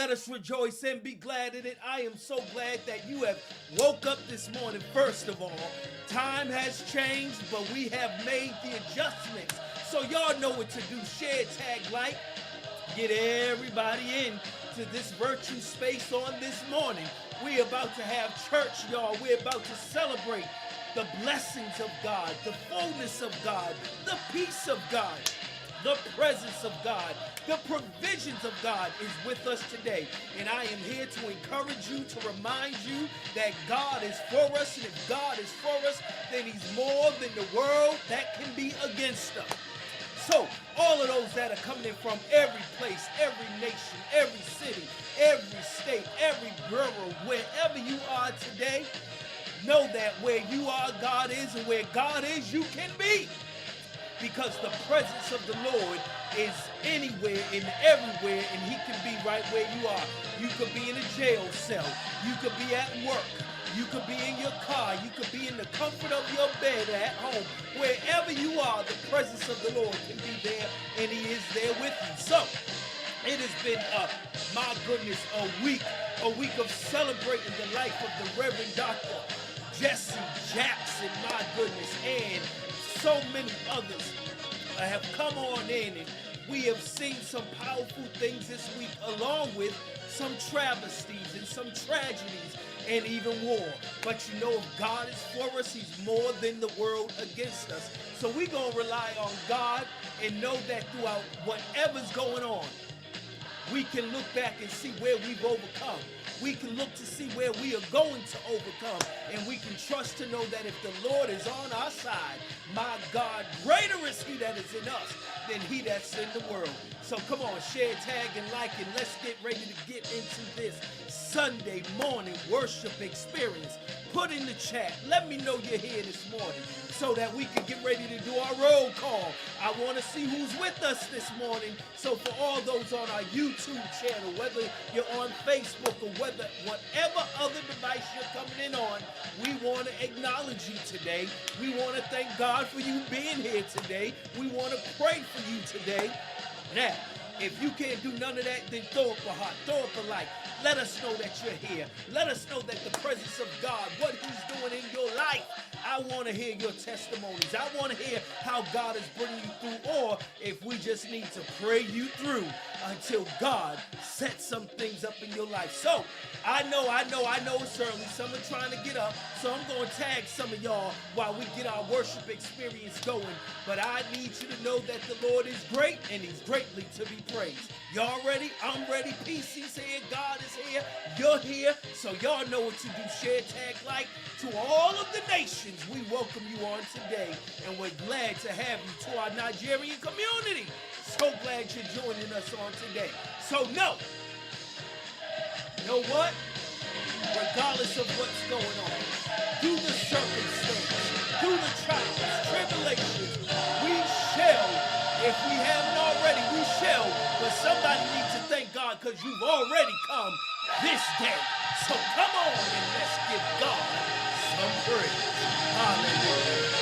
Let us rejoice and be glad in it. I am so glad that you have woke up this morning. First of all, time has changed, but we have made the adjustments. So y'all know what to do. Share, tag, like, get everybody in to this virtue space on this morning. We're about to have church, y'all. We're about to celebrate the blessings of God, the fullness of God, the peace of God, the presence of God, the provisions of God is with us today. And I am here to encourage you, to remind you that God is for us. And if God is for us, then he's more than the world that can be against us. So all of those that are coming in from every place, every nation, every city, every state, every borough, wherever you are today, know that where you are, God is, and where God is, you can be. Because the presence of the Lord is anywhere and everywhere, and he can be right where you are. You could be in a jail cell. You could be at work. You could be in your car. You could be in the comfort of your bed at home. Wherever you are, the presence of the Lord can be there, and he is there with you. So, it has been, my goodness, a week of celebrating the life of the Reverend Dr. Jesse Jackson, my goodness, and so many others have come on in, and we have seen some powerful things this week, along with some travesties and some tragedies and even war. But you know, if God is for us, he's more than the world against us. So we're going to rely on God and know that throughout whatever's going on, we can look back and see where we've overcome. We can look to see where we are going to overcome. And we can trust to know that if the Lord is on our side, my God, greater is he that is in us than he that's in the world. So come on, share, tag, and like, and let's get ready to get into this Sunday morning worship experience. Put in the chat. Let me know you're here this morning so that we can get ready to do our roll call. I want to see who's with us this morning. So for all those on our YouTube channel, whether you're on Facebook or whatever other device you're coming in on, we want to acknowledge you today. We want to thank God for you being here today. We want to pray for you today. Now, if you can't do none of that, then throw up a heart, throw up a like. Let us know that you're here. Let us know that the presence of God, what he's doing in your life. I want to hear your testimonies. I want to hear how God is bringing you through, or if we just need to pray you through until God sets some things up in your life. So, I know it's early. Some are trying to get up, so I'm going to tag some of y'all while we get our worship experience going. But I need you to know that the Lord is great, and he's greatly to be praised. Y'all ready? I'm ready. PC's here. God is here. You're here. So y'all know what to do. Share, tag, like. To all of the nations, we welcome you on today, and we're glad to have you to our Nigerian community. So glad you're joining us on today. So know what? Regardless of what's going on, through the circumstances, through the trials, tribulations, we shall, if we haven't already, we shall, but somebody needs to thank God because you've already come this day. So come on and let's give God some praise. Hallelujah.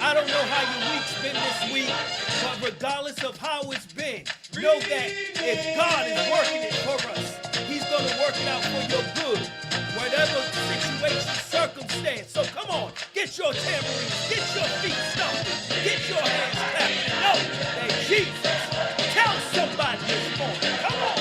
I don't know how your week's been this week, but regardless of how it's been, know that if God is working it for us, He's going to work it out for your good. Whatever situation, circumstance. So come on, get your tambourines, get your feet stomping, get your hands clapping, and know that Jesus, tell somebody this morning. Come on.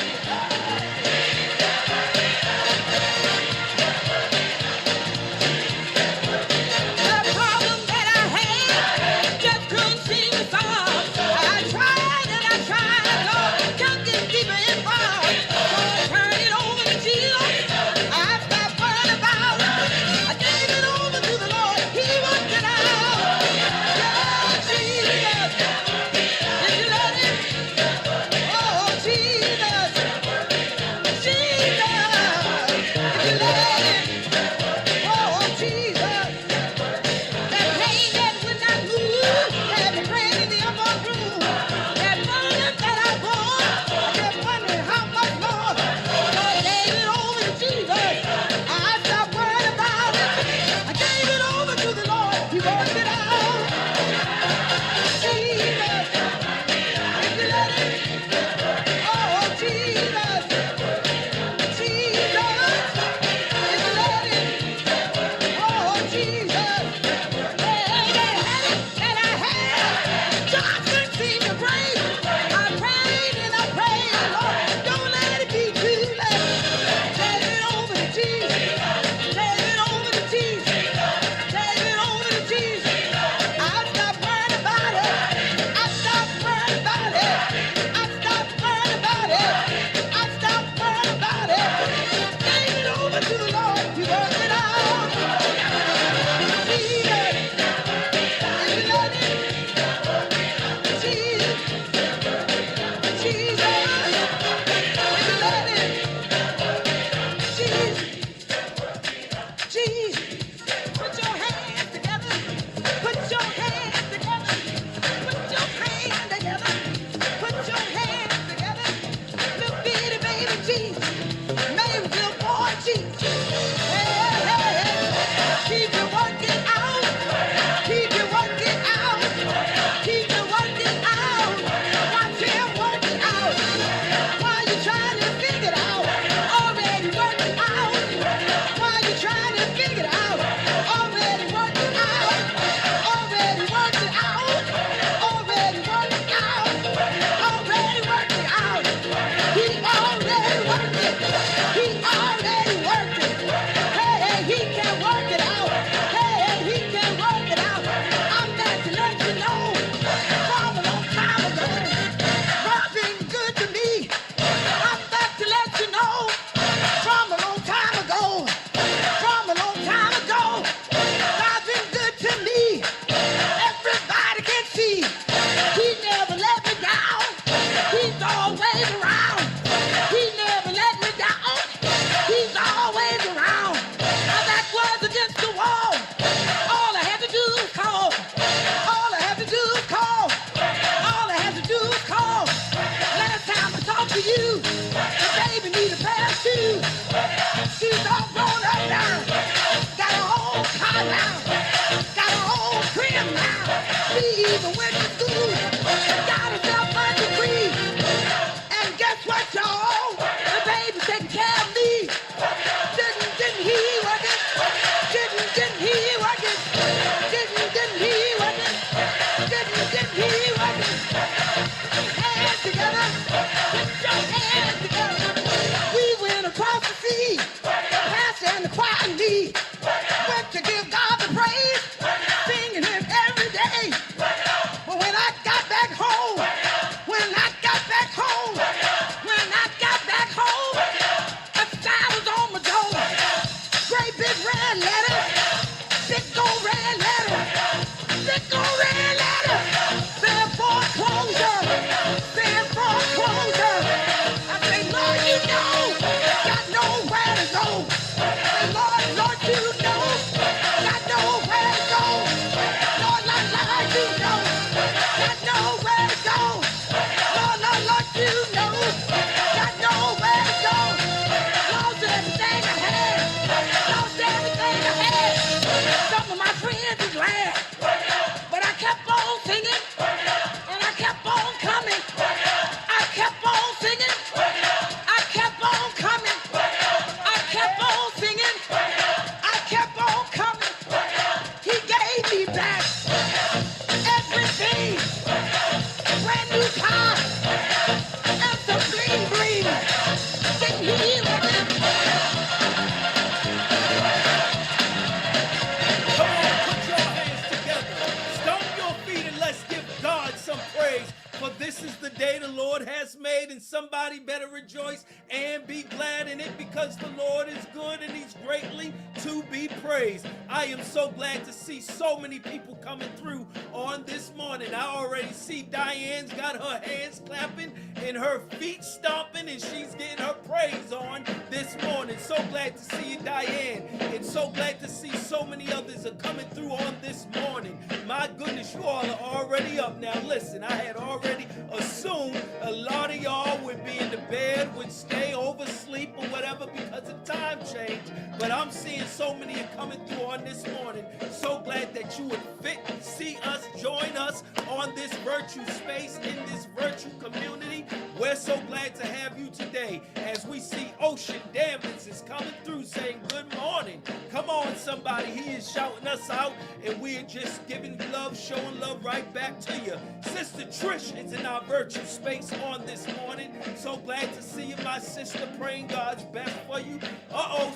somebody better rejoice and be glad in it, because the Lord is good and he's greatly to be praised. I am so glad to see so many people coming through on this morning. I already see Diane's got her hands clapping and her feet stomping, and she's getting her praise on this morning. So glad to see you, Diane, and so glad to see so many others are coming through on this morning. My goodness, you all are already up now. Listen, I had already assumed a lot of y'all would be in the bed, would stay oversleep or whatever because of time change, but I'm seeing so many are coming through on this morning. So glad that you would see us, join us on this virtual space, in this virtual community. We're so glad to have you today, as we see Ocean Damage is coming through saying good morning. Come on, somebody. He is shouting us out, and we are just giving love, showing love right back to you. Sister Trish is in our virtual space on this morning. So glad to see you, my sister, praying God's best for you.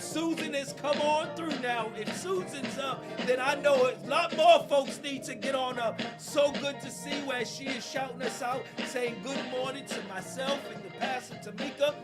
Susan has come on through now. If Susan's up, then I know a lot more folks need to get on up. So good to see you as she is shouting us out, saying good morning to myself and the Pastor Tamika.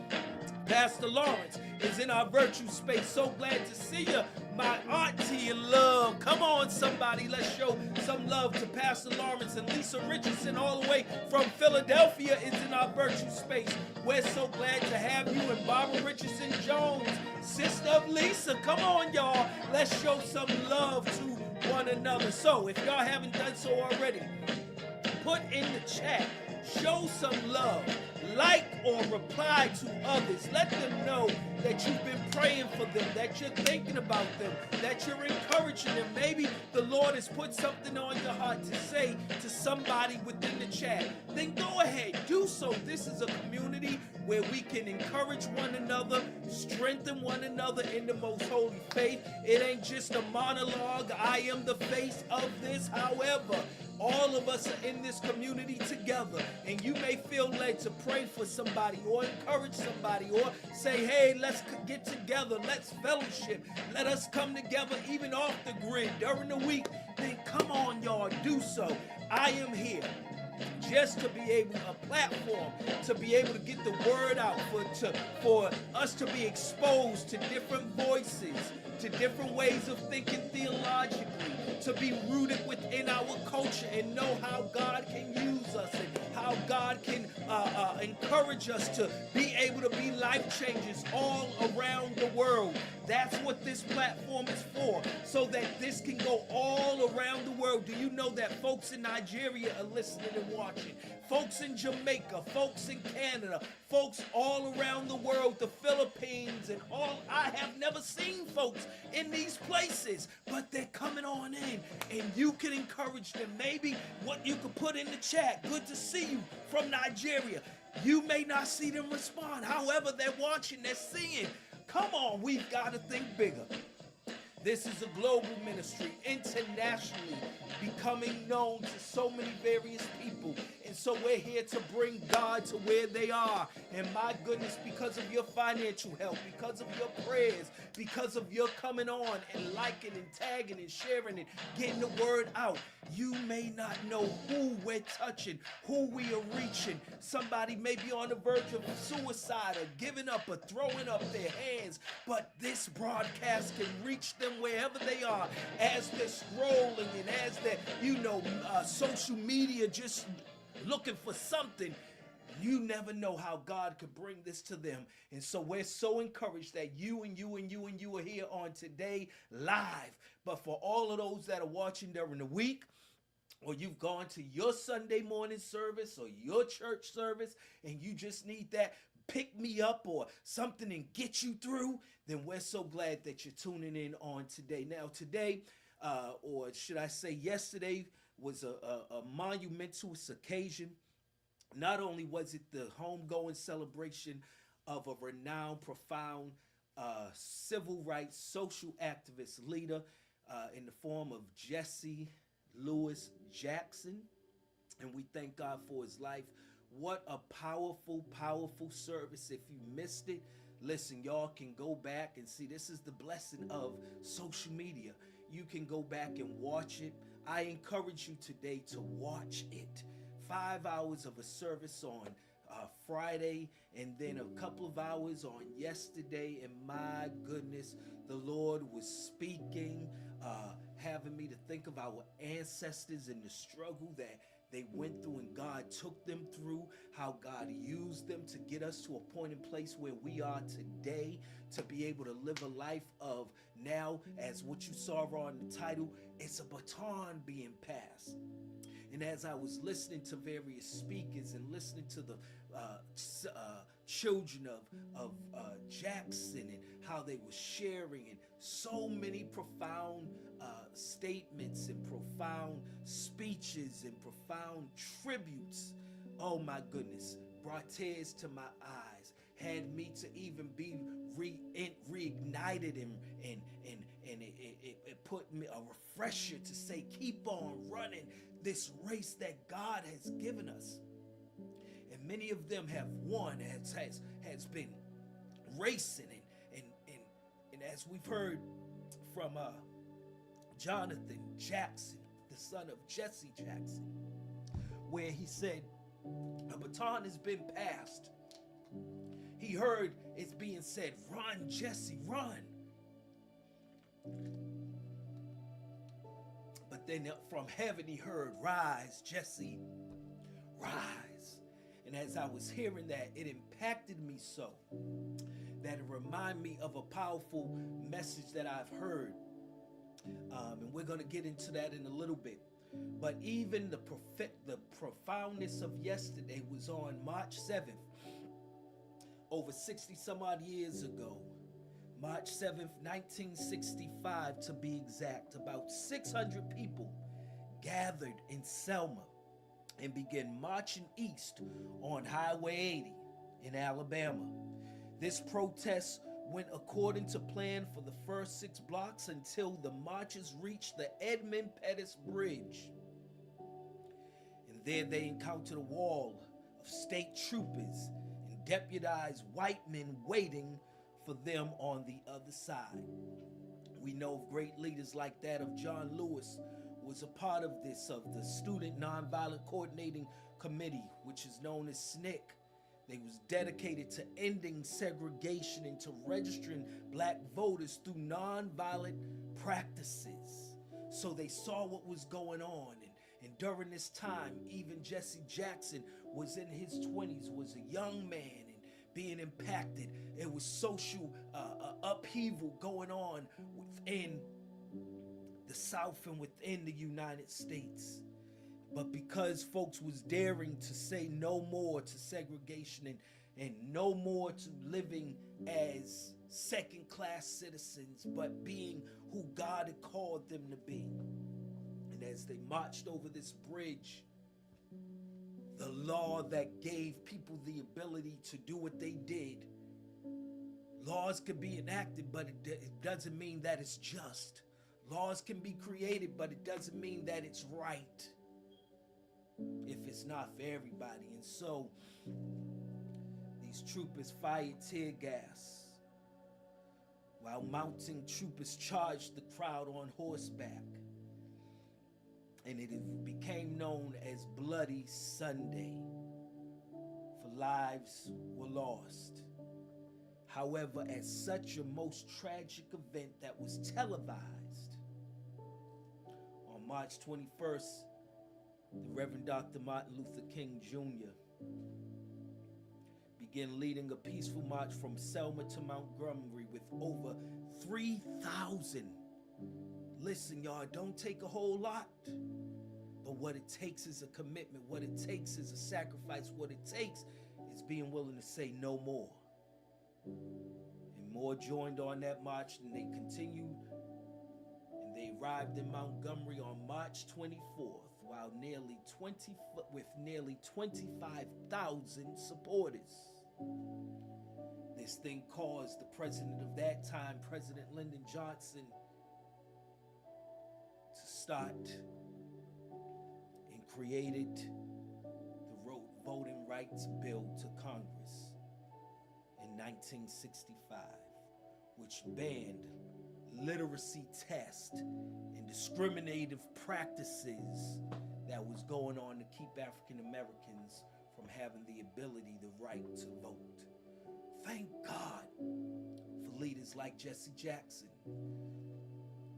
Pastor Lawrence is in our virtual space. So glad to see you, my auntie in love. Come on, somebody. Let's show some love to Pastor Lawrence. And Lisa Richardson, all the way from Philadelphia, is in our virtual space. We're so glad to have you. And Barbara Richardson Jones, sister of Lisa. Come on, y'all. Let's show some love to one another. So if y'all haven't done so already, put in the chat, show some love, like or reply to others. Let them know that you've been praying for them, that you're thinking about them, that you're encouraging them. Maybe the Lord has put something on your heart to say to somebody within the chat. Then go ahead, do so. This is a community where we can encourage one another, strengthen one another in the most holy faith. It ain't just a monologue. I am the face of this. However, all of us are in this community together, and you may feel led to pray for somebody or encourage somebody or say, hey, let's get together, let's fellowship, let us come together even off the grid during the week. Then come on, y'all, do so. I am here just to be able, a platform to be able to get the word out, for us to be exposed to different voices, to different ways of thinking theologically, to be rooted within our culture and know how God can use us and how God can encourage us to be able to be life changers all around the world. That's what this platform is for, so that this can go all around the world. Do you know that folks in Nigeria are listening and watching? Folks in Jamaica, folks in Canada, folks all around the world, the Philippines and all. I have never seen folks in these places, but they're coming on in, and you can encourage them. Maybe what you could put in the chat, good to see you from Nigeria. You may not see them respond. However, they're watching, they're seeing. Come on, we've got to think bigger. This is a global ministry, internationally becoming known to so many various people. And so we're here to bring God to where they are. And my goodness, because of your financial help, because of your prayers, because of your coming on and liking and tagging and sharing and getting the word out, you may not know who we're touching, who we are reaching. Somebody may be on the verge of suicide or giving up or throwing up their hands, but this broadcast can reach them wherever they are as they're scrolling and as they're, social media just looking for something. You never know how God could bring this to them. And so we're so encouraged that you are here on today live. But for all of those that are watching during the week, or you've gone to your Sunday morning service or your church service and you just need that pick me up or something and get you through, then we're so glad that you're tuning in on today. Now today, or should I say yesterday, was a monumentous occasion. Not only was it the homegoing celebration of a renowned, profound civil rights, social activist leader in the form of Jesse Lewis Jackson, and we thank God for his life. What a powerful, powerful service. If you missed it, listen, y'all can go back and see. This is the blessing of social media. You can go back and watch it. I encourage you today to watch it. 5 hours of a service on Friday, and then a couple of hours on yesterday. And my goodness, the Lord was speaking, having me to think of our ancestors and the struggle that they went through and God took them through, how God used them to get us to a point in place where we are today, to be able to live a life of now, as what you saw on the title, it's a baton being passed. And as I was listening to various speakers and listening to the children of Jackson and how they were sharing, and so many profound statements and profound speeches and profound tributes, oh my goodness, brought tears to my eyes, had me to even be reignited, and it put me a refresher to say, keep on running this race that God has given us. And many of them have won, has been racing, and as we've heard from Jonathan Jackson, the son of Jesse Jackson, where he said a baton has been passed. He heard it's being said, run, Jesse, run. But then from heaven he heard, rise, Jesse, rise. And as I was hearing that, it impacted me so that it reminded me of a powerful message that I've heard. And we're going to get into that in a little bit. But even the profoundness of yesterday was on March 7th, over 60 some odd years ago. March 7th, 1965 to be exact. About 600 people gathered in Selma and began marching east on Highway 80 in Alabama. This protest went according to plan for the first 6 blocks until the marchers reached the Edmund Pettus Bridge. And there they encountered a wall of state troopers and deputized white men waiting for them on the other side. We know of great leaders like that of John Lewis was a part of this, of the Student Nonviolent Coordinating Committee, which is known as SNCC. They was dedicated to ending segregation and to registering black voters through nonviolent practices. So they saw what was going on. And during this time, even Jesse Jackson was in his 20s, was a young man and being impacted. It was social upheaval going on within the South and within the United States. But because folks was daring to say no more to segregation and no more to living as second-class citizens, but being who God had called them to be. And as they marched over this bridge, the law that gave people the ability to do what they did, laws could be enacted, but it doesn't mean that it's just. Laws can be created, but it doesn't mean that it's right if it's not for everybody. And so these troopers fired tear gas while mounting troopers charged the crowd on horseback. And it became known as Bloody Sunday, for lives were lost. However, at such a most tragic event that was televised on March 21st, the Reverend Dr. Martin Luther King Jr. began leading a peaceful march from Selma to Montgomery with over 3,000. Listen, y'all, don't take a whole lot. But what it takes is a commitment. What it takes is a sacrifice. What it takes is being willing to say no more. And more joined on that march, and they continued. And they arrived in Montgomery on March 24th, while with nearly 25,000 supporters. This thing caused the president of that time, President Lyndon Johnson, to start and created the Voting Rights Bill to Congress in 1965, which banned literacy tests and discriminative practices that was going on to keep African Americans from having the ability, the right to vote. Thank God for leaders like Jesse Jackson,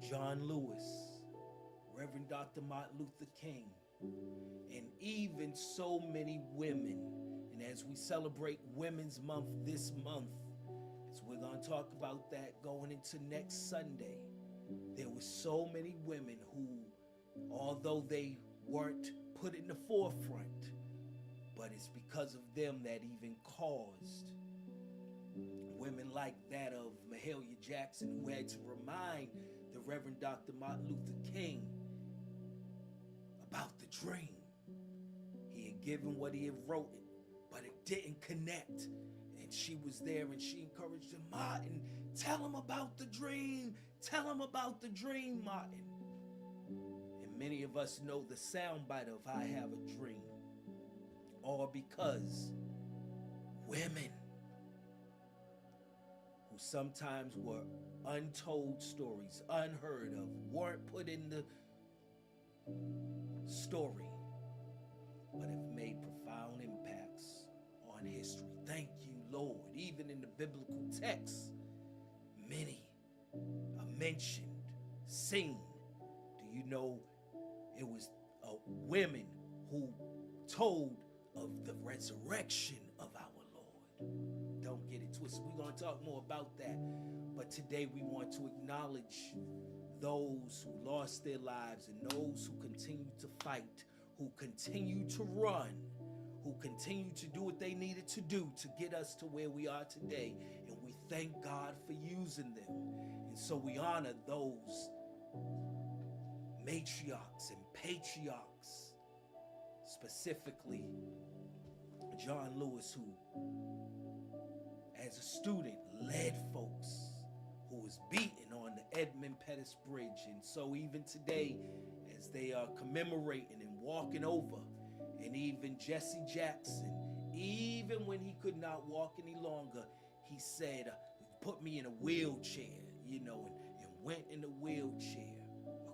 John Lewis, Reverend Dr. Martin Luther King, and even so many women. And as we celebrate Women's Month this month, as we're going to talk about that going into next Sunday, there were so many women who, although they weren't put in the forefront, but it's because of them that even caused women like that of Mahalia Jackson, who had to remind the Reverend Dr. Martin Luther King about the dream. He had given what he had wrote, but it didn't connect. And she was there and she encouraged him, Martin, tell him about the dream. Tell him about the dream, Martin. And many of us know the soundbite of I Have a Dream. All because women who sometimes were untold stories, unheard of, weren't put in the story, but have made profound impacts on history. Thank you, Lord. Even in the biblical text, many are mentioned, seen. Do you know it was women who told of the resurrection of our Lord? Don't get it twisted. We're going to talk more about that. But today we want to acknowledge those who lost their lives and those who continue to fight, who continue to run, who continue to do what they needed to do to get us to where we are today. And we thank God for using them. And so we honor those matriarchs and patriarchs, specifically John Lewis, who as a student led folks who was beaten on the Edmund Pettus Bridge. And so even today, as they are commemorating and walking over, and even Jesse Jackson, even when he could not walk any longer, he said, put me in a wheelchair, and went in a wheelchair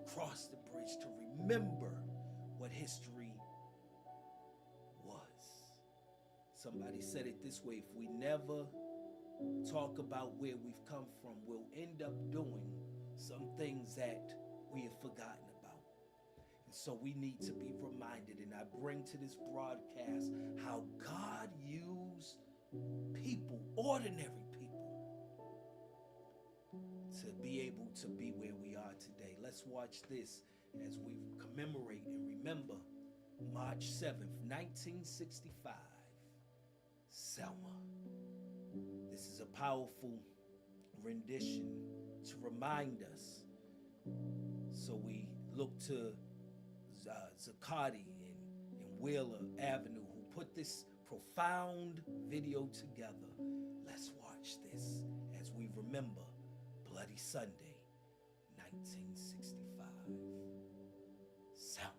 across the bridge to remember what history was. Somebody said it this way: if we never talk about where we've come from, we'll end up doing some things that we have forgotten about. And so we need to be reminded, and I bring to this broadcast how God used people, ordinary people, to be able to be where we are today. Let's watch this as we commemorate and remember March 7th, 1965, Selma. This is a powerful rendition to remind us. So we look to Zuccotti and Wheeler Avenue, who put this profound video together. Let's watch this as we remember Bloody Sunday, 1965. Selma.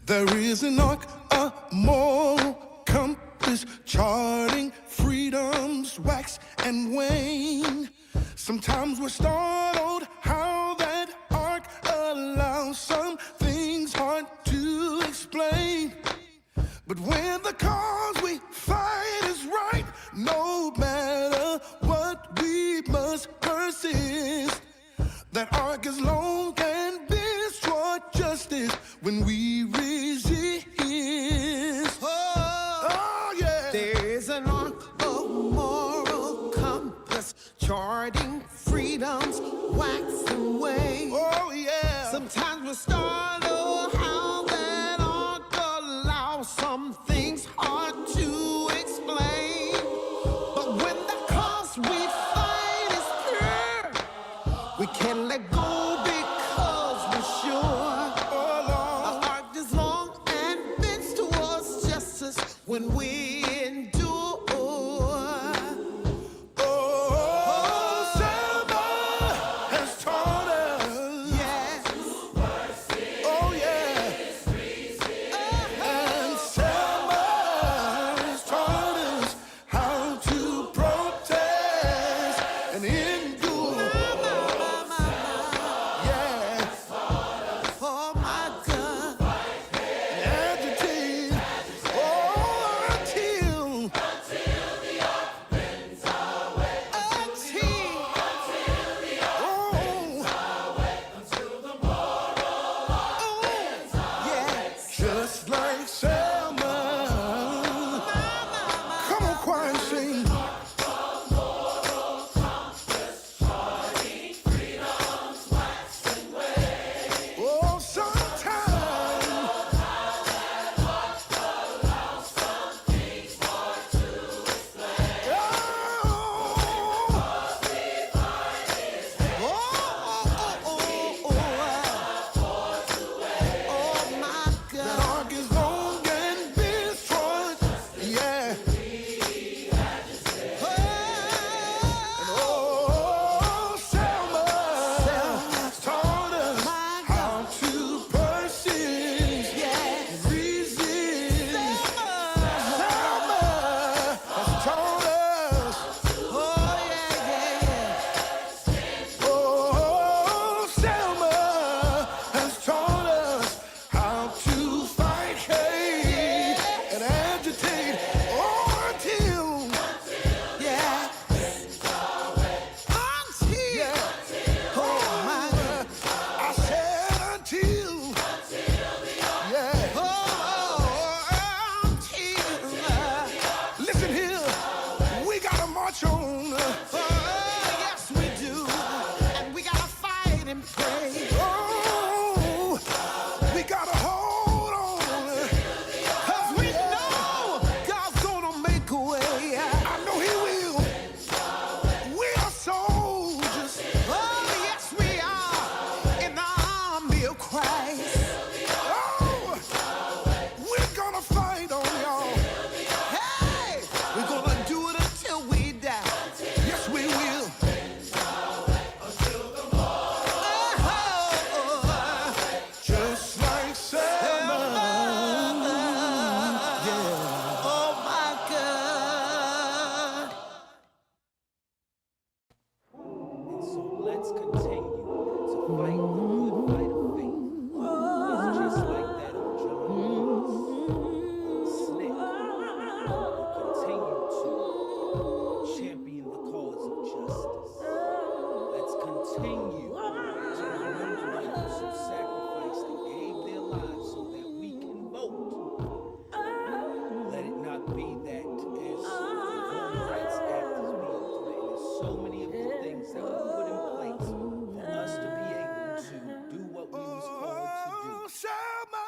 There is an arc, a moral compass, charting freedom's wax and wane. Sometimes we're startled how that arc allows some things hard to explain. But when the cause we fight is right, no matter what, we must persist. That arc is long and bends toward justice when we resist. Oh, yeah. There's an arc of moral compass, charting freedom's waxing way. Oh, yeah. Sometimes we startle how that arc allows some things hard to explain. But when the cause we fight is pure, we can't let go because we're sure. Oh, Lord. Our arc march on. Yes, we do. And we gotta fight and pray. Oh, we gotta hold on. 'Cause we know God's gonna make a way. I know He will. We are soldiers. Oh, yes, we are in the army of Christ. Oh, we're gonna fight on, y'all. Hey, we're gonna do it until we die. Yes, we will. Oh, Just like Selma. Yeah. oh my God. And so let's continue to fight the good fight of faith. It's just like that old John Snick will continue to champion the cause of justice. Let's continue to remember those who sacrificed and gave their lives so that we can vote. Let it not be that as the Voting Rights Act is being threatened, there's so many of the things that were put in place for us to be able to do what we was called Oh, to Selma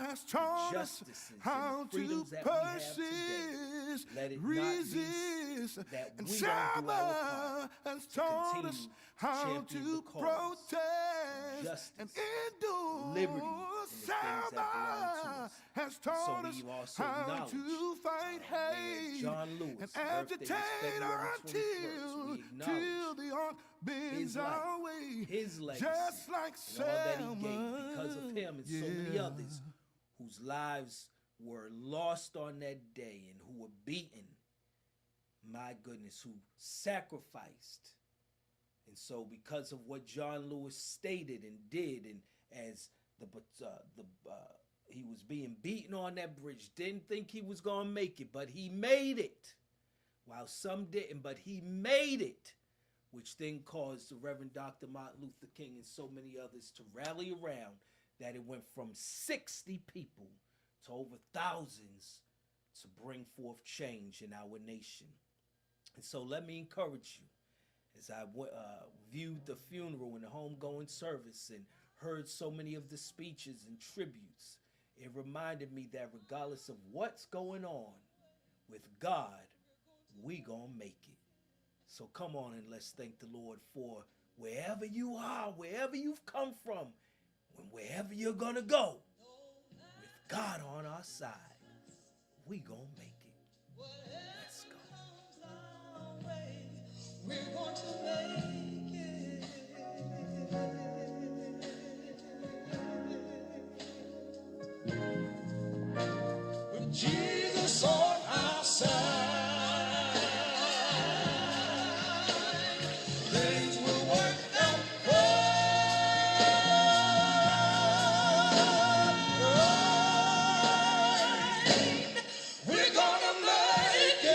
has taught us Justices and how to freedoms that we have today. persist, Let it not be resist, that and we don't do our Selma part has to taught continue us to how champion to the cause protest justice, and endure. liberty, and the things that belong to Selma us. has taught So us we also how acknowledge, to fight where hate John Lewis' and birthday is agitate February 21st. until We acknowledge the art bends his life, our way. his legacy, Just like and all that he gave Selma. because of him and so many others whose lives were lost on that day and who were beaten, my goodness, who sacrificed. And so because of what John Lewis stated and did, and as he was being beaten on that bridge, didn't think he was going to make it, but he made it, while some didn't, but he made it, which then caused the Reverend Dr. Martin Luther King and so many others to rally around, that it went from 60 people to over thousands to bring forth change in our nation. And so let me encourage you, as I viewed the funeral and the homegoing service and heard so many of the speeches and tributes, it reminded me that regardless of what's going on, with God, we gonna make it. So come on and let's thank the Lord for wherever you are, wherever you've come from, and wherever you're gonna go. With God on our side, we gonna make it. Let's go. We're going to make it. With Jesus on our side, things will work out right. We're gonna make it.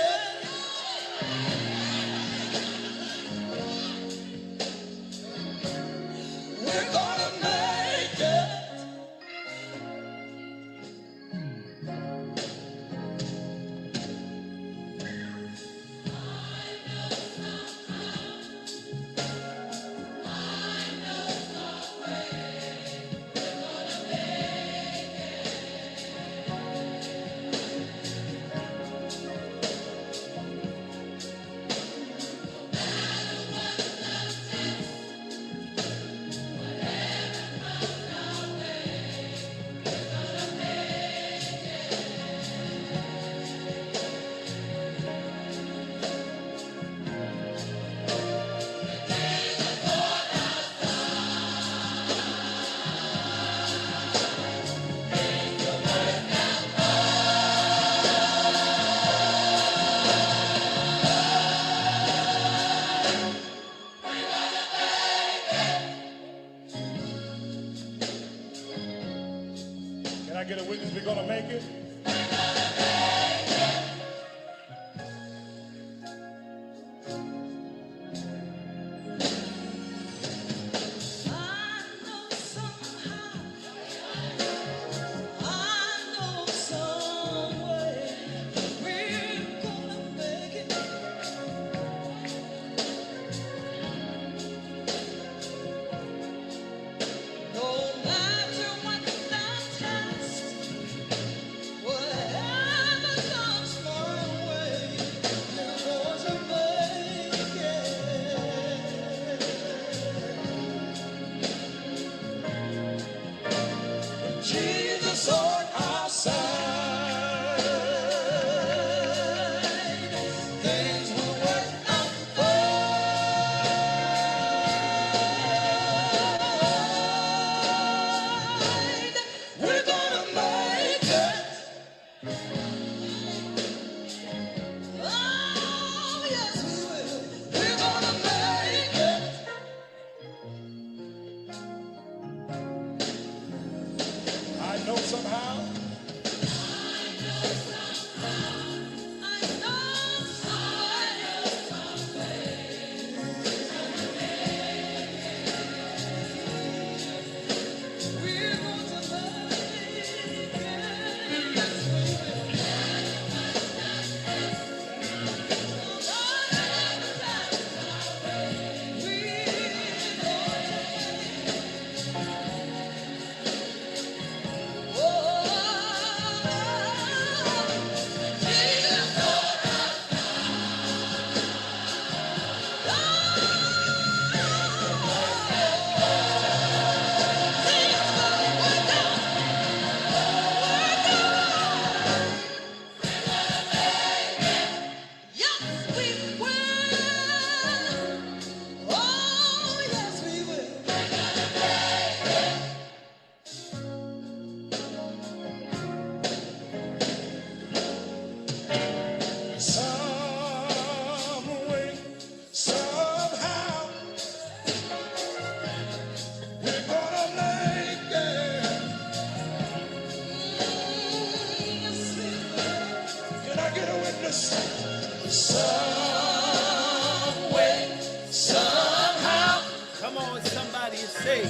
say,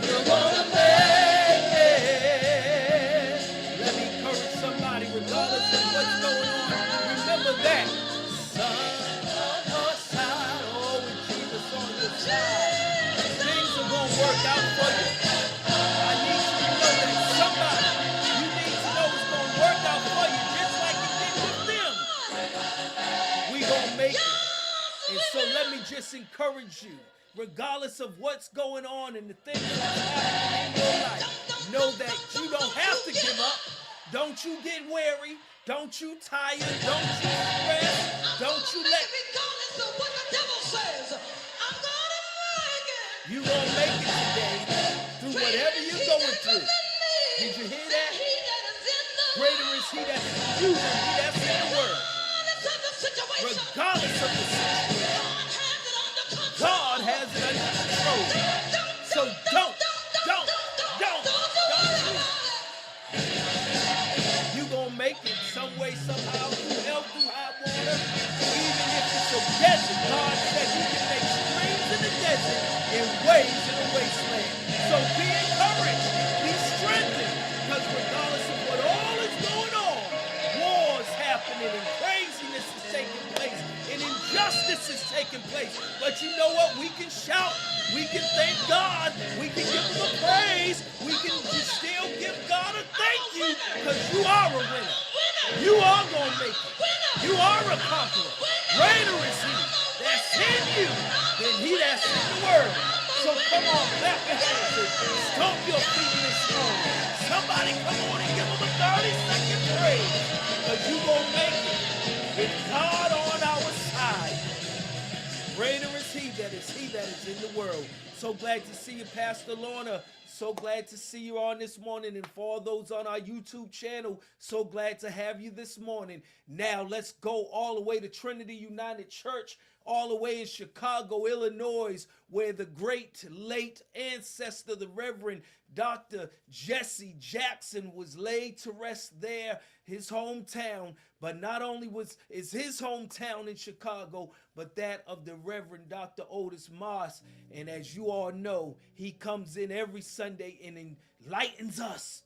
you're gonna make it. Let me encourage somebody, regardless of what's going on. Remember that. Son on your side, oh, with Jesus on your side, things are gonna work out for you. I need you to know that somebody, you need to know it's gonna work out for you, just like it did with them. We gonna make it. And so let me just encourage you, regardless of what's going on and the things that's happening in your life, know that you don't have to give up. Don't you get weary. Don't you tired. Don't you stress. Don't you let... Regardless of what the devil says, I'm gonna make it. You gonna make it today through whatever you're going through. Did you hear that? Greater is he that's in you than he that's in the world. Regardless of the situation, God has it under control. So don't. You gonna make it some way, somehow, through hell, through high water. Even if it's a desert, God said he can make streams in the desert and waves in the wasteland. So be encouraged, be strengthened, because regardless of what all is going on, wars happening and craziness is taking place and injustice is taking place. But you know what? We can shout, we can thank God, we can give him a praise, we can still give God a thank you, because you are a winner. You are going to make it. You are a conqueror. Greater is he that's in you than he that's in the world. So come on, clap your hands and stomp your feet in this song. Somebody come on and give him a 30-second praise, because you going to make it with God on our side. Greater is he that is in the world. So glad to see you, Pastor Lorna. So glad to see you on this morning. And for all those on our YouTube channel, so glad to have you this morning. Now let's go all the way to Trinity United Church, all the way in Chicago, Illinois, where the great late ancestor, the Reverend Dr. Jesse Jackson, was laid to rest there, his hometown. But not only is his hometown in Chicago, but that of the Reverend Dr. Otis Moss. And as you all know, he comes in every Sunday and enlightens us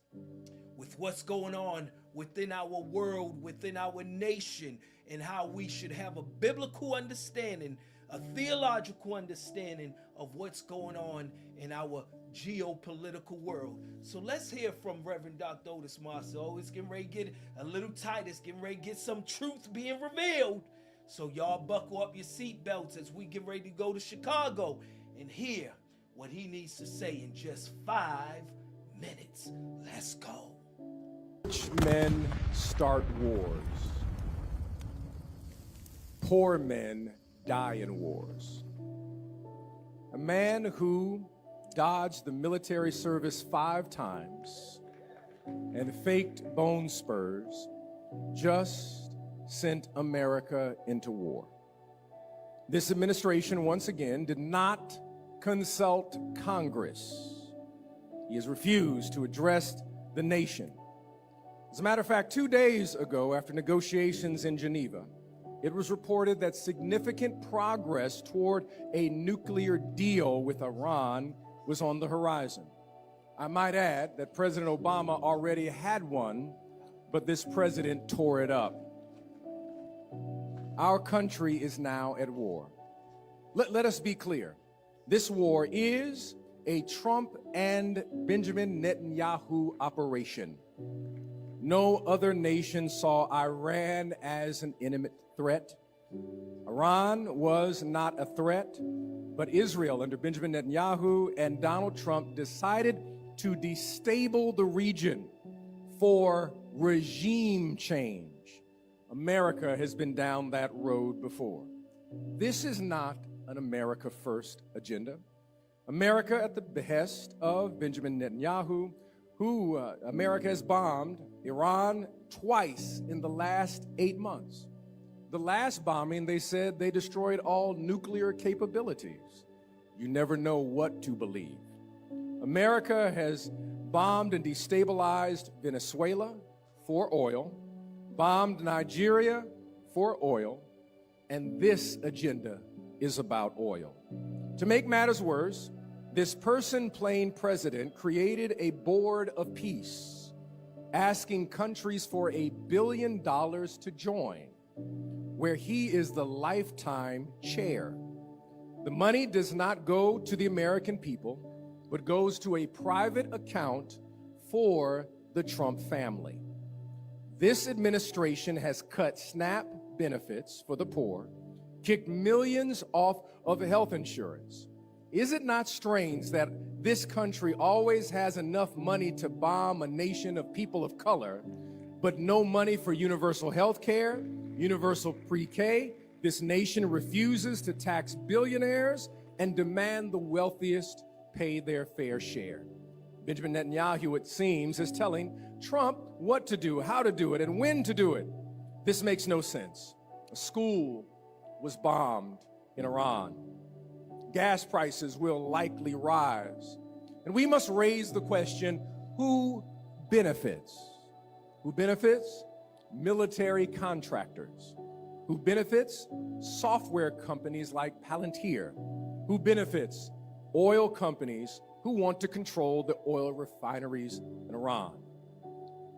with what's going on within our world, within our nation, and how we should have a biblical understanding, a theological understanding of what's going on in our geopolitical world. So let's hear from Reverend Dr. Otis Moss. Oh, it's getting ready to get a little tight. It's getting ready to get some truth being revealed. So y'all buckle up your seatbelts as we get ready to go to Chicago and hear what he needs to say in just 5 minutes. Let's go. Rich men start wars. Poor men die in wars. A man who dodged the military service 5 times and faked bone spurs just sent America into war. This administration, once again, did not consult Congress. He has refused to address the nation. As a matter of fact, 2 days ago, after negotiations in Geneva, it was reported that significant progress toward a nuclear deal with Iran was on the horizon. I might add that President Obama already had one, but this president tore it up. Our country is now at war. Let us be clear. This war is a Trump and Benjamin Netanyahu operation. No other nation saw Iran as an imminent threat. Iran was not a threat, but Israel under Benjamin Netanyahu and Donald Trump decided to destabilize the region for regime change. America has been down that road before. This is not an America First agenda. America, at the behest of Benjamin Netanyahu, who America has bombed Iran twice in the last 8 months. The last bombing, they said they destroyed all nuclear capabilities. You never know what to believe. America has bombed and destabilized Venezuela for oil, bombed Nigeria for oil, and this agenda is about oil. To make matters worse, This person playing president created a board of peace, asking countries for $1 billion to join, where he is the lifetime chair. The money does not go to the American people, but goes to a private account for the Trump family. This administration has cut SNAP benefits for the poor, kicked millions off of health insurance. Is it not strange that this country always has enough money to bomb a nation of people of color, but no money for universal health care, universal pre-K? This nation refuses to tax billionaires and demand the wealthiest pay their fair share. Benjamin Netanyahu, it seems, is telling Trump what to do, how to do it, and when to do it. This makes no sense. A school was bombed in Iran. Gas prices will likely rise. And we must raise the question, who benefits? Who benefits? Military contractors. Who benefits? Software companies like Palantir. Who benefits? Oil companies who want to control the oil refineries in Iran.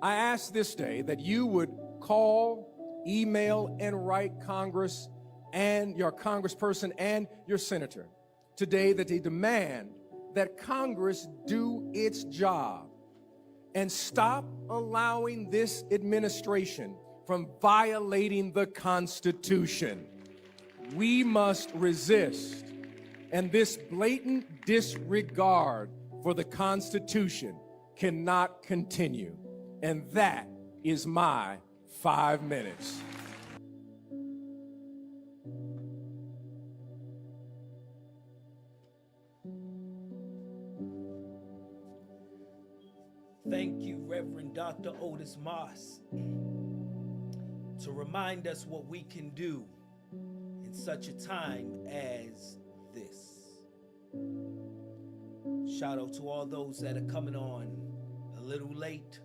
I ask this day that you would call, email, and write Congress and your congressperson and your senator today that they demand that Congress do its job and stop allowing this administration from violating the Constitution. We must resist, and this blatant disregard for the Constitution cannot continue. And that is my 5 minutes. Thank you, Reverend Dr. Otis Moss, to remind us what we can do in such a time as this. Shout out to all those that are coming on a little late,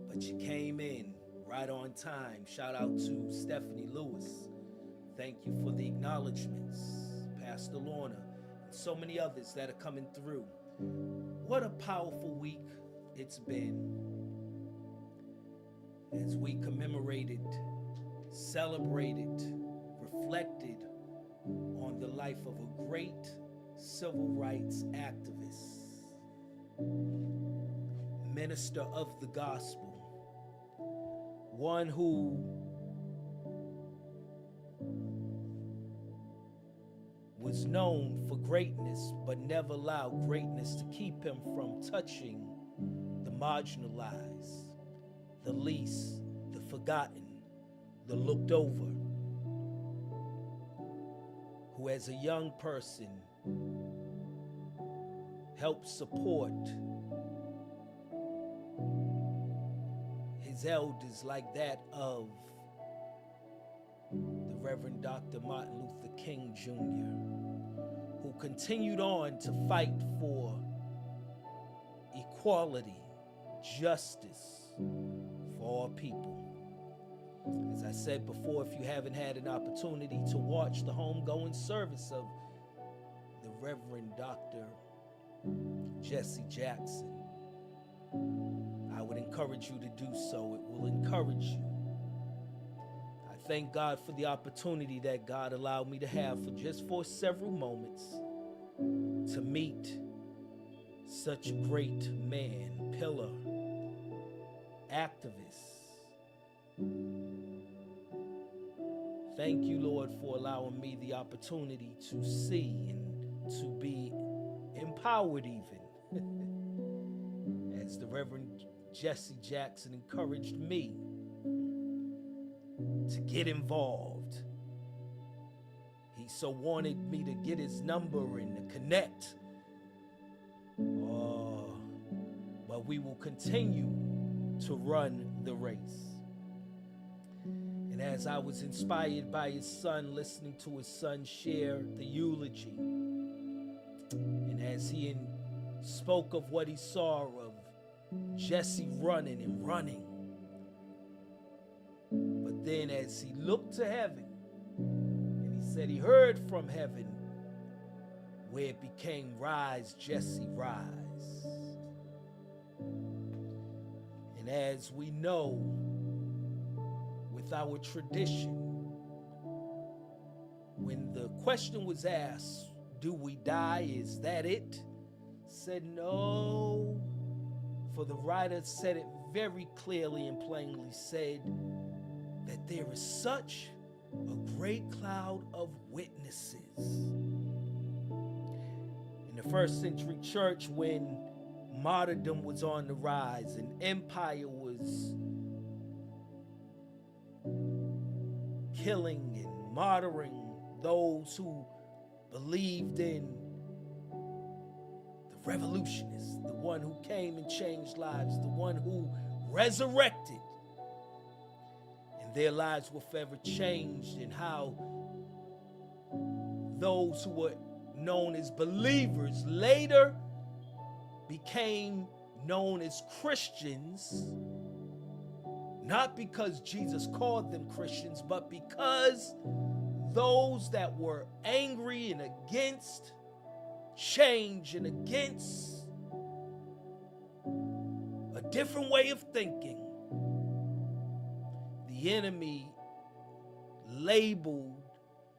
but you came in right on time. Shout out to Stephanie Lewis. Thank you for the acknowledgments. Pastor Lorna, and so many others that are coming through. What a powerful week it's been as we commemorated, celebrated, reflected on the life of a great civil rights activist, minister of the gospel, one who was known for greatness, but never allowed greatness to keep him from touching the marginalized, the least, the forgotten, the looked over, who as a young person helped support his elders like that of the Reverend Dr. Martin Luther King Jr., who continued on to fight for equality, justice for all people. As I said before, if you haven't had an opportunity to watch the homegoing service of the Reverend Dr. Jesse Jackson, I would encourage you to do so. It will encourage you. I thank God for the opportunity that God allowed me to have for several moments to meet such a great man, pillar, activist. Thank you, Lord, for allowing me the opportunity to see and to be empowered even as the Reverend Jesse Jackson encouraged me to get involved. He so wanted me to get his number and to connect. But we will continue to run the race. And as I was inspired by his son, listening to his son share the eulogy, and as he spoke of what he saw of Jesse running and running, but then as he looked to heaven, and he said he heard from heaven where it became Rise, Jesse, Rise. And as we know, with our tradition, when the question was asked, do we die? Is that it? Said no. For the writer said it very clearly and plainly, said that there is such a great cloud of witnesses. In the first century church, when martyrdom was on the rise and empire was killing and martyring those who believed in the revolutionist, the one who came and changed lives, the one who resurrected, and their lives were forever changed, and how those who were known as believers later became known as Christians, not because Jesus called them Christians, but because those that were angry and against change and against a different way of thinking, the enemy labeled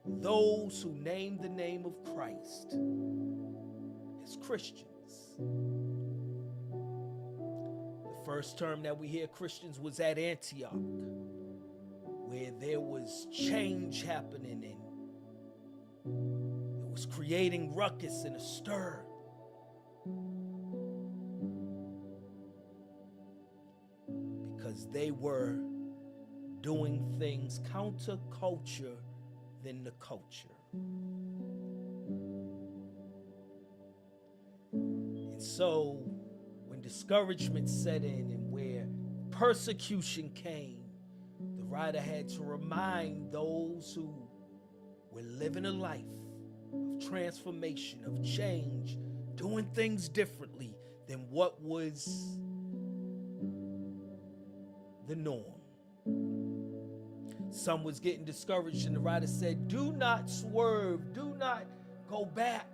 those who named the name of Christ as Christians. The first term that we hear Christians was at Antioch, where there was change happening and it was creating ruckus and a stir. Because they were doing things counterculture than the culture. And so when discouragement set in and where persecution came, the writer had to remind those who were living a life of transformation, of change, doing things differently than what was the norm. Some was getting discouraged, and the writer said, do not swerve, do not go back.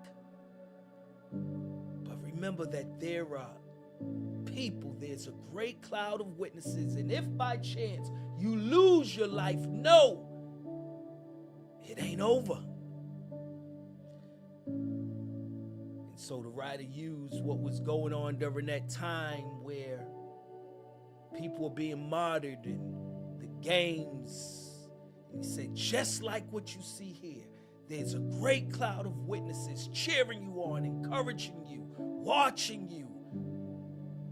But remember that there are people, there's a great cloud of witnesses, and if by chance you lose your life, no, it ain't over. And so the writer used what was going on during that time where people were being martyred and the games. And he said, just like what you see here, there's a great cloud of witnesses cheering you on, encouraging you, watching you,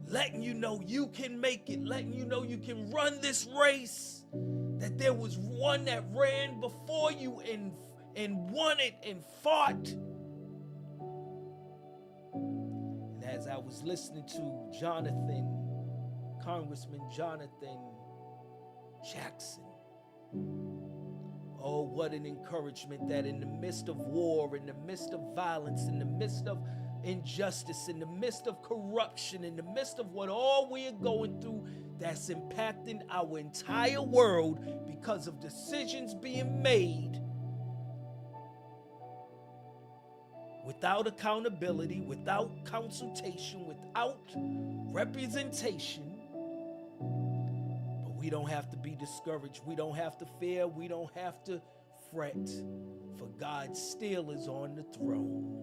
letting you know you can make it, letting you know you can run this race, that there was one that ran before you and won it and fought. And as I was listening to Congressman Jonathan Jackson, oh, what an encouragement that in the midst of war, in the midst of violence, in the midst of injustice, in the midst of corruption, in the midst of what all we are going through that's impacting our entire world because of decisions being made without accountability, without consultation, without representation. But we don't have to be discouraged. We don't have to fear. We don't have to fret, for God still is on the throne.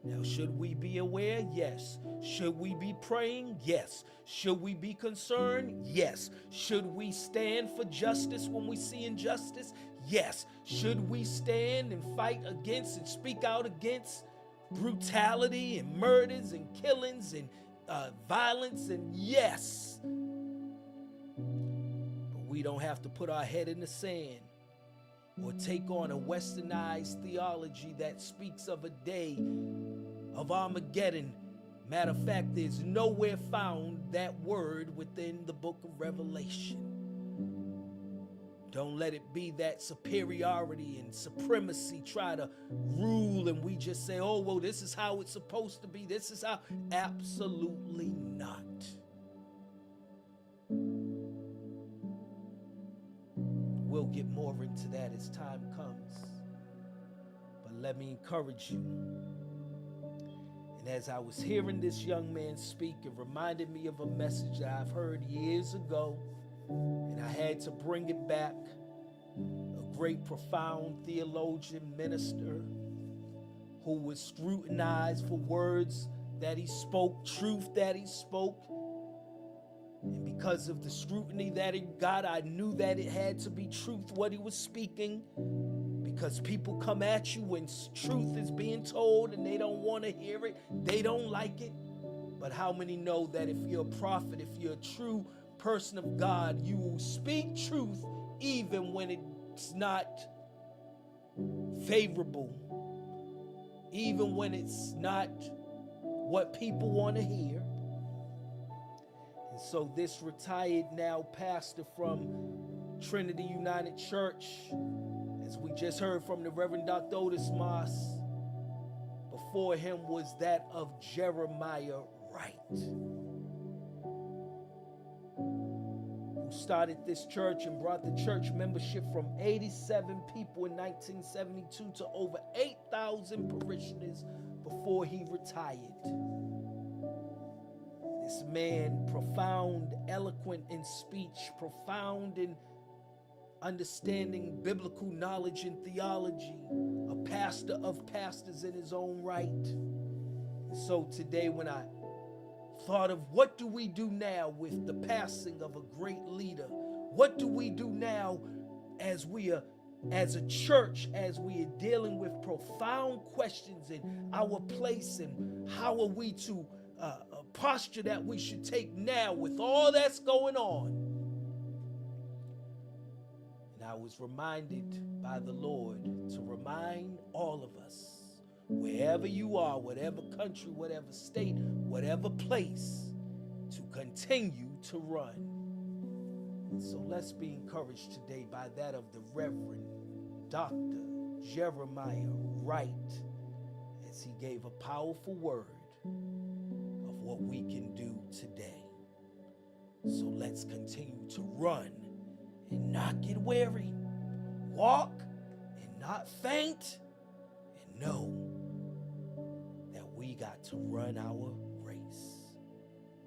Now, should we be aware? Yes. Should we be praying? Yes. Should we be concerned? Yes. Should we stand for justice when we see injustice? Yes. Should we stand and fight against and speak out against brutality and murders and killings and violence? And yes. But we don't have to put our head in the sand or take on a westernized theology that speaks of a day of Armageddon. Matter of fact, there's nowhere found that word within the book of Revelation. Don't let it be that superiority and supremacy try to rule and we just say, oh, well, this is how it's supposed to be. This is how. Absolutely not. We'll get more into that as time comes. But let me encourage you. And as I was hearing this young man speak, it reminded me of a message that I've heard years ago, and I had to bring it back. A great, profound theologian, minister, who was scrutinized for words that he spoke, truth that he spoke. And because of the scrutiny that he got, I knew that it had to be truth, what he was speaking. Because people come at you when truth is being told and they don't want to hear it. They don't like it. But how many know that if you're a prophet, if you're a true person of God, you will speak truth even when it's not favorable, even when it's not what people want to hear. And so this retired now pastor from Trinity United Church, as we just heard from the Reverend Dr. Otis Moss, before him was that of Jeremiah Wright, who started this church and brought the church membership from 87 people in 1972 to over 8,000 parishioners before he retired. This man, profound, eloquent in speech, profound in understanding biblical knowledge and theology, a pastor of pastors in his own right. And so today, when I thought of what do we do now with the passing of a great leader, what do we do now as we are, as a church, as we are dealing with profound questions in our place, and how are we to a posture that we should take now with all that's going on. And I was reminded by the Lord to remind all of us, wherever you are, whatever country, whatever state, whatever place, to continue to run. And so let's be encouraged today by that of the Reverend Dr. Jeremiah Wright, as he gave a powerful word of what we can do today. So let's continue to run and not get weary, walk and not faint, and know that we got to run our race,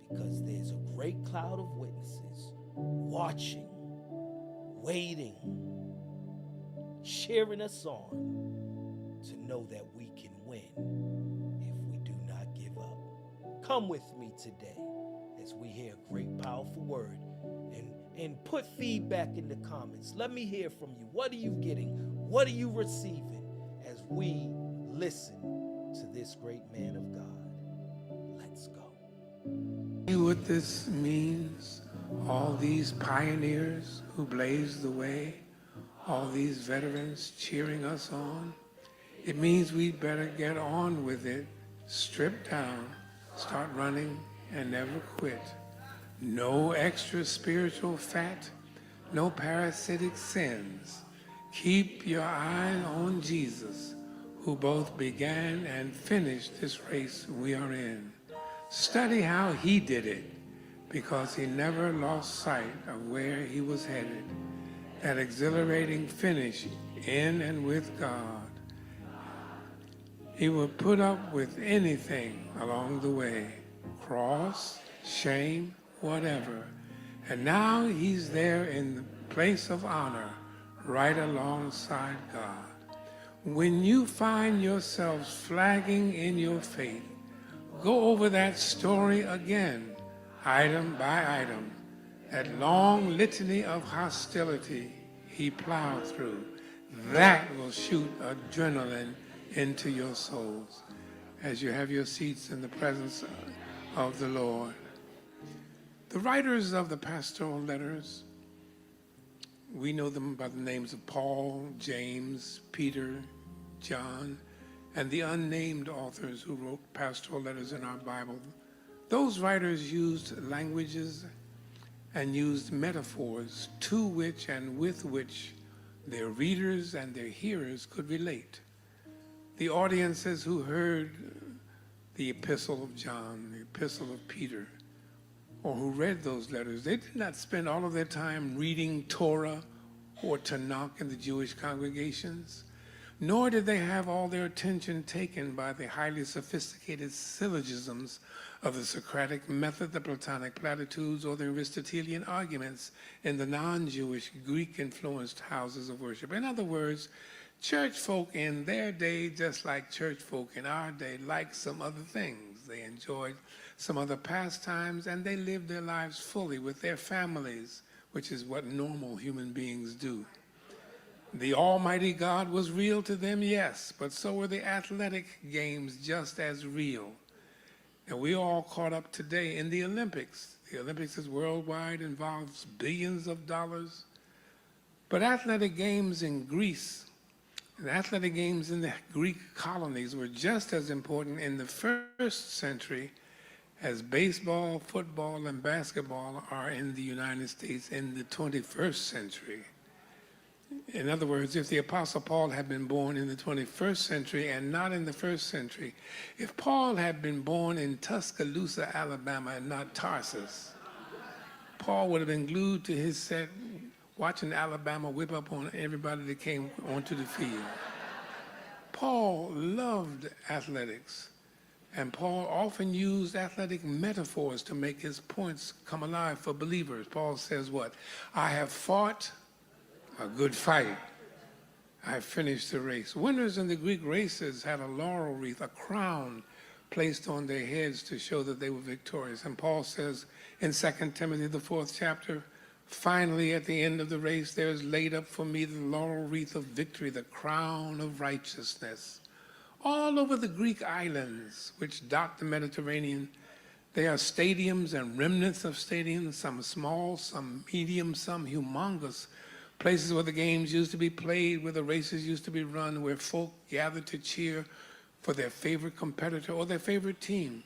because there's a great cloud of witnesses watching, waiting, cheering us on to know that we can win if we do not give up. Come with me today as we hear a great, powerful word, and put feedback in the comments. Let me hear from you. What are you getting? What are you receiving as we listen to this great man of God? Let's go. What this means, all these pioneers who blazed the way, all these veterans cheering us on, it means we'd better get on with it, strip down, start running, and never quit. No extra spiritual fat, no parasitic sins. Keep your eye on Jesus, who both began and finished this race we are in. Study how he did it, because he never lost sight of where he was headed. That exhilarating finish in and with God. He would put up with anything along the way, cross, shame, whatever. And now he's there in the place of honor, right alongside God. When you find yourselves flagging in your faith, go over that story again, item by item. That long litany of hostility he plowed through, that will shoot adrenaline into your souls as you have your seats in the presence of the Lord. The writers of the pastoral letters, we know them by the names of Paul, James, Peter, John, and the unnamed authors who wrote pastoral letters in our Bible. Those writers used languages and used metaphors to which and with which their readers and their hearers could relate. The audiences who heard the Epistle of John, the Epistle of Peter, or who read those letters, they did not spend all of their time reading Torah or Tanakh in the Jewish congregations, nor did they have all their attention taken by the highly sophisticated syllogisms of the Socratic method, the Platonic platitudes, or the Aristotelian arguments in the non-Jewish, Greek-influenced houses of worship. In other words, church folk in their day, just like church folk in our day, liked some other things. They enjoyed some other pastimes, and they lived their lives fully with their families, which is what normal human beings do. The Almighty God was real to them, yes, but so were the athletic games just as real. And we all caught up today in the Olympics. The Olympics is worldwide, involves billions of dollars. But athletic games in Greece and athletic games in the Greek colonies were just as important in the first century as baseball, football, and basketball are in the United States in the 21st century. In other words, if the Apostle Paul had been born in the 21st century and not in the first century, if Paul had been born in Tuscaloosa, Alabama, and not Tarsus, Paul would have been glued to his set watching Alabama whip up on everybody that came onto the field. Paul loved athletics, and Paul often used athletic metaphors to make his points come alive for believers. Paul says what? I have fought a good fight. I finished the race. Winners in the Greek races had a laurel wreath, a crown placed on their heads to show that they were victorious. And Paul says in 2 Timothy, the 4th chapter, finally, at the end of the race, there is laid up for me the laurel wreath of victory, the crown of righteousness. All over the Greek islands, which dot the Mediterranean, there are stadiums and remnants of stadiums, some small, some medium, some humongous, places where the games used to be played, where the races used to be run, where folk gathered to cheer for their favorite competitor or their favorite team.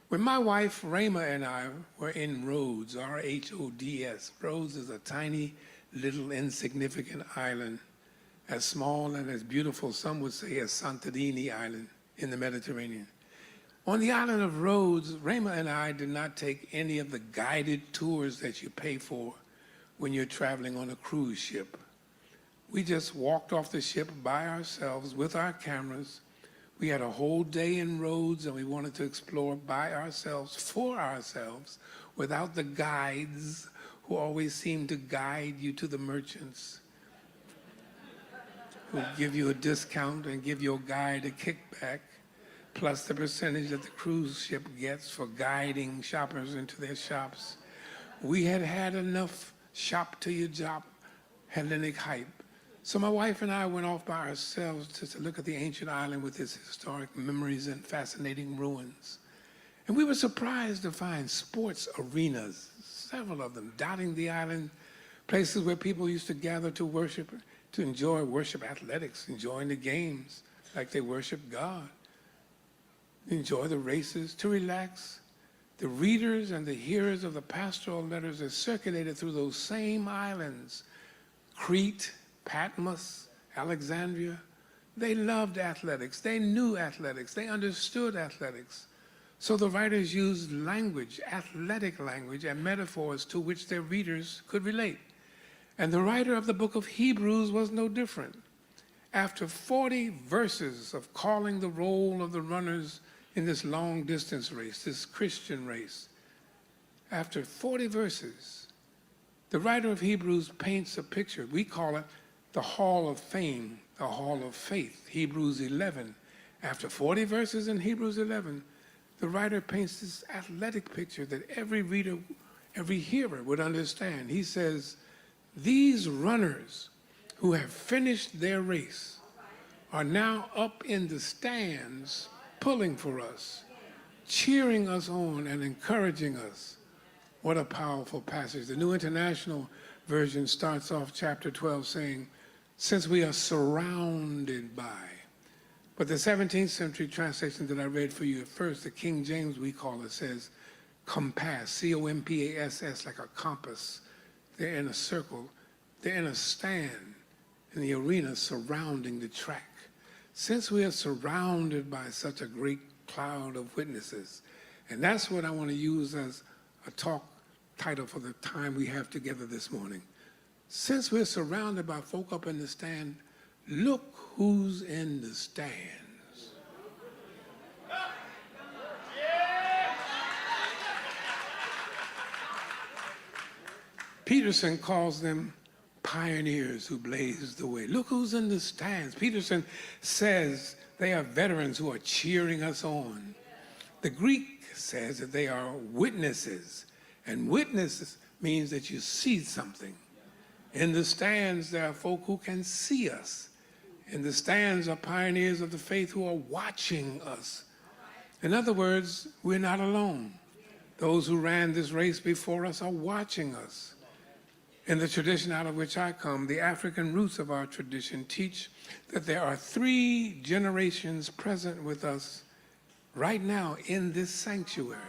When my wife, Rhema, and I were in Rhodes, R-H-O-D-S, Rhodes is a tiny, little, insignificant island, as small and as beautiful, some would say, as Santorini Island in the Mediterranean. On the island of Rhodes, Rhema and I did not take any of the guided tours that you pay for when you're traveling on a cruise ship. We just walked off the ship by ourselves with our cameras. We had a whole day in Rhodes, and we wanted to explore by ourselves, for ourselves, without the guides who always seem to guide you to the merchants, who give you a discount and give your guide a kickback, plus the percentage that the cruise ship gets for guiding shoppers into their shops. We had had enough shop till you drop Hellenic hype. So my wife and I went off by ourselves to look at the ancient island with its historic memories and fascinating ruins. And we were surprised to find sports arenas, several of them, dotting the island, places where people used to gather to worship, to enjoy worship athletics, enjoying the games like they worship God, enjoy the races, to relax. The readers and the hearers of the pastoral letters are circulated through those same islands, Crete, Patmos, Alexandria. They loved athletics. They knew athletics. They understood athletics. So the writers used language, athletic language, and metaphors to which their readers could relate. And the writer of the book of Hebrews was no different. After 40 verses of calling the roll of the runners in this long-distance race, this Christian race, after 40 verses, the writer of Hebrews paints a picture. We call it the Hall of Fame, the Hall of Faith, Hebrews 11. After 40 verses in Hebrews 11, the writer paints this athletic picture that every reader, every hearer would understand. He says, these runners who have finished their race are now up in the stands pulling for us, cheering us on and encouraging us. What a powerful passage. The New International Version starts off chapter 12 saying, since we are surrounded by. But the 17th century translation that I read for you at first, the King James we call it, says compass, C-O-M-P-A-S-S, like a compass. They're in a circle. They're in a stand in the arena surrounding the track. Since we are surrounded by such a great cloud of witnesses, and that's what I want to use as a talk title for the time we have together this morning. Since we're surrounded by folk up in the stand, look who's in the stands. Peterson calls them pioneers who blazed the way. Look who's in the stands. Peterson says they are veterans who are cheering us on. The Greek says that they are witnesses, and witnesses means that you see something. In the stands, there are folk who can see us. In the stands are pioneers of the faith who are watching us. In other words, we're not alone. Those who ran this race before us are watching us. In the tradition out of which I come, the African roots of our tradition teach that there are 3 generations present with us right now in this sanctuary.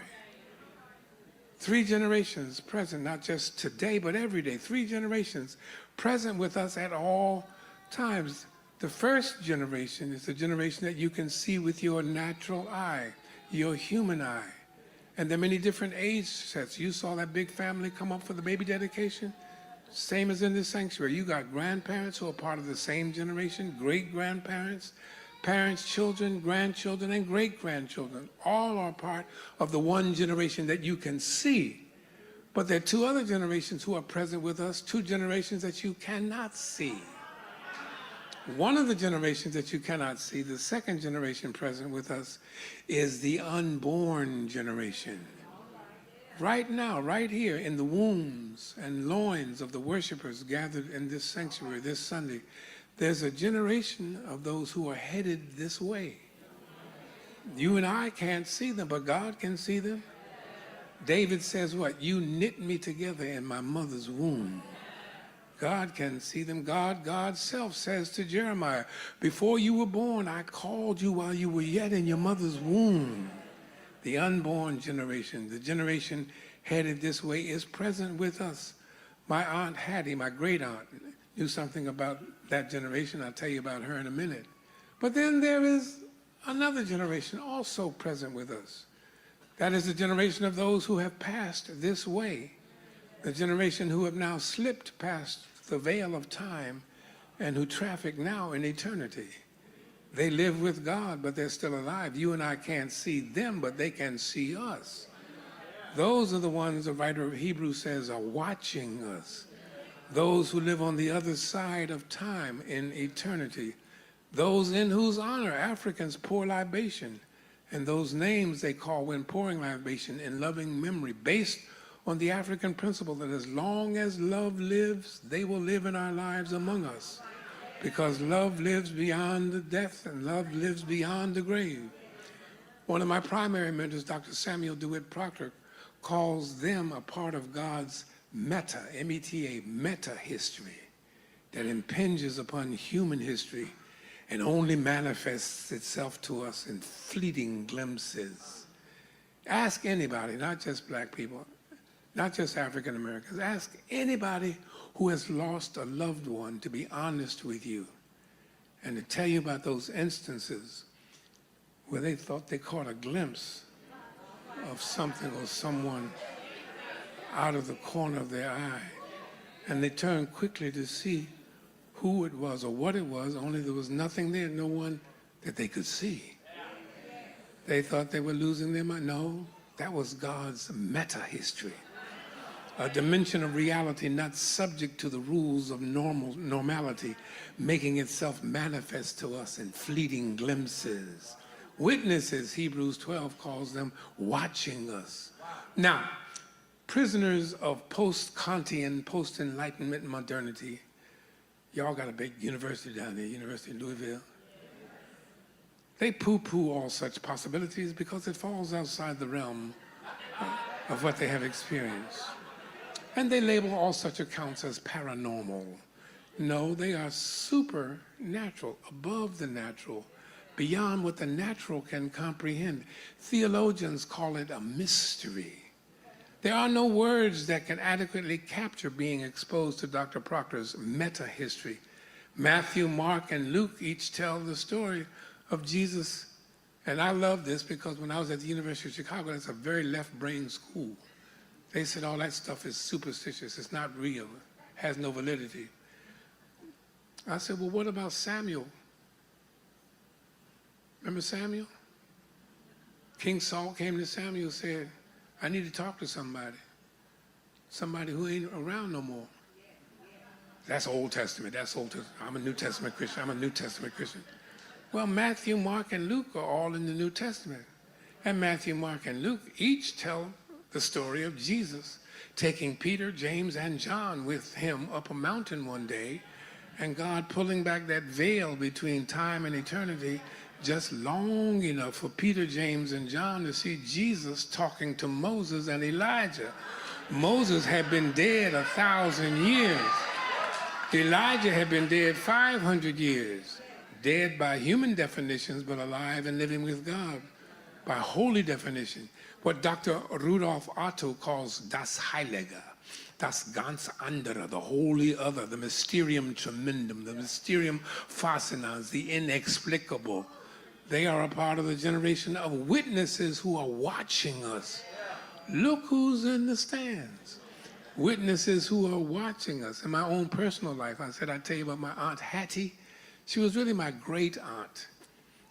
3 generations present, not just today, but every day. 3 generations present with us at all times. The first generation is the generation that you can see with your natural eye, your human eye. And there are many different age sets. You saw that big family come up for the baby dedication? Same as in this sanctuary. You got grandparents who are part of the same generation, great-grandparents, parents, children, grandchildren, and great-grandchildren. All are part of the one generation that you can see. But there are 2 other generations who are present with us, 2 generations that you cannot see. One of the generations that you cannot see, the second generation present with us, is the unborn generation. Right now, right here in the wombs and loins of the worshipers gathered in this sanctuary this Sunday, there's a generation of those who are headed this way. You and I can't see them, but God can see them. David says what? You knit me together in my mother's womb. God can see them. God's self says to Jeremiah, before you were born, I called you while you were yet in your mother's womb. The unborn generation, the generation headed this way, is present with us. My Aunt Hattie, my great aunt, knew something about that generation. I'll tell you about her in a minute. But then there is another generation also present with us. That is the generation of those who have passed this way, the generation who have now slipped past the veil of time and who traffic now in eternity. They live with God, but they're still alive. You and I can't see them, but they can see us. Those are the ones the writer of Hebrews says are watching us. Those who live on the other side of time in eternity. Those in whose honor Africans pour libation. And those names they call when pouring libation in loving memory, based on the African principle that as long as love lives, they will live in our lives among us. Because love lives beyond the death and love lives beyond the grave. One of my primary mentors, Dr. Samuel DeWitt Proctor, calls them a part of God's meta, M-E-T-A, meta history that impinges upon human history and only manifests itself to us in fleeting glimpses. Ask anybody, not just black people, not just African Americans, ask anybody who has lost a loved one to be honest with you and to tell you about those instances where they thought they caught a glimpse of something or someone out of the corner of their eye, and they turned quickly to see who it was or what it was, only there was nothing there, no one that they could see. They thought they were losing their mind. No, that was God's meta history. A dimension of reality not subject to the rules of normality, making itself manifest to us in fleeting glimpses. Witnesses, Hebrews 12 calls them, watching us. Now, prisoners of post-Kantian, post-Enlightenment modernity, y'all got a big university down there, University of Louisville. They poo-poo all such possibilities because it falls outside the realm of what they have experienced. And they label all such accounts as paranormal. No, they are supernatural, above the natural, beyond what the natural can comprehend. Theologians call it a mystery. There are no words that can adequately capture being exposed to Dr. Proctor's meta-history. Matthew, Mark, and Luke each tell the story of Jesus. And I love this because when I was at the University of Chicago, that's a very left-brain school. They said all that stuff is superstitious, it's not real, has no validity. I said, well, what about Samuel? Remember Samuel? King Saul came to Samuel and said, I need to talk to somebody. Somebody who ain't around no more. That's Old Testament. That's Old Testament. I'm a New Testament Christian. I'm a New Testament Christian. Well, Matthew, Mark, and Luke are all in the New Testament. And Matthew, Mark, and Luke each tell the story of Jesus taking Peter, James, and John with him up a mountain one day, and God pulling back that veil between time and eternity just long enough for Peter, James, and John to see Jesus talking to Moses and Elijah. Moses had been dead 1,000 years. Elijah had been dead 500 years. Dead by human definitions, but alive and living with God by holy definition. What Dr. Rudolf Otto calls das Heilige, das ganz andere, the holy other, the mysterium tremendum, the mysterium fascinans, the inexplicable. They are a part of the generation of witnesses who are watching us. Look who's in the stands. Witnesses who are watching us. In my own personal life, I said I'd tell you about my Aunt Hattie. She was really my great aunt.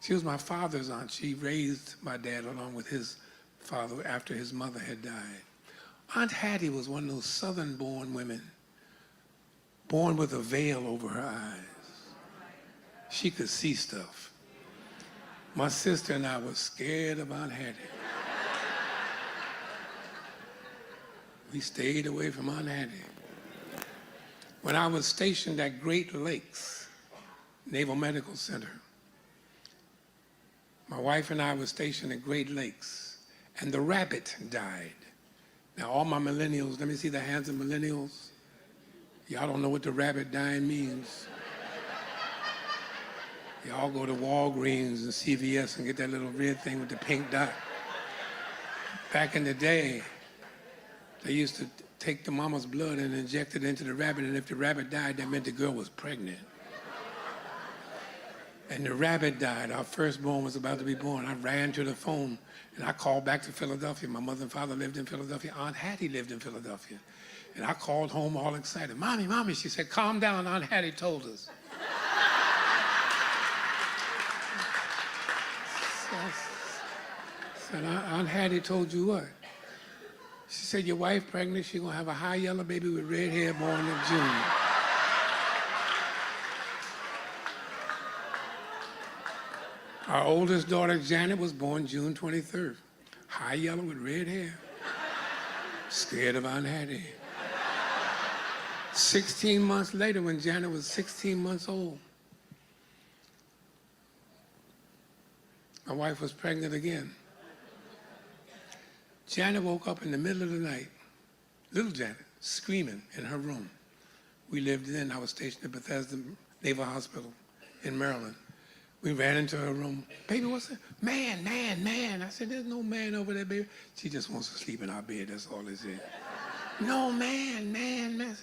She was my father's aunt. She raised my dad along with his father after his mother had died. Aunt Hattie was one of those southern-born women, born with a veil over her eyes. She could see stuff. My sister and I were scared of Aunt Hattie. We stayed away from Aunt Hattie. When I was stationed at Great Lakes Naval Medical Center, my wife and I were stationed at Great Lakes, and the rabbit died. Now, all my millennials, let me see the hands of millennials. Y'all don't know what the rabbit dying means. Y'all go to Walgreens and CVS and get that little red thing with the pink dot. Back in the day, they used to take the mama's blood and inject it into the rabbit, and if the rabbit died, that meant the girl was pregnant. And the rabbit died. Our firstborn was about to be born. I ran to the phone, and I called back to Philadelphia. My mother and father lived in Philadelphia. Aunt Hattie lived in Philadelphia. And I called home all excited. Mommy, Mommy, she said, calm down, Aunt Hattie told us. I said, Aunt Hattie told you what? She said, your wife pregnant, she's gonna have a high yellow baby with red hair born in June. Our oldest daughter, Janet, was born June 23rd. High yellow with red hair. Scared of Aunt Hattie. 16 months later, when Janet was 16 months old, my wife was pregnant again. Janet woke up in the middle of the night, little Janet, screaming in her room. We lived in, I was stationed at Bethesda Naval Hospital in Maryland. We ran into her room. Baby, what's that? Man, man, man. I said, there's no man over there, baby. She just wants to sleep in our bed, that's all it is. No, man, man, man.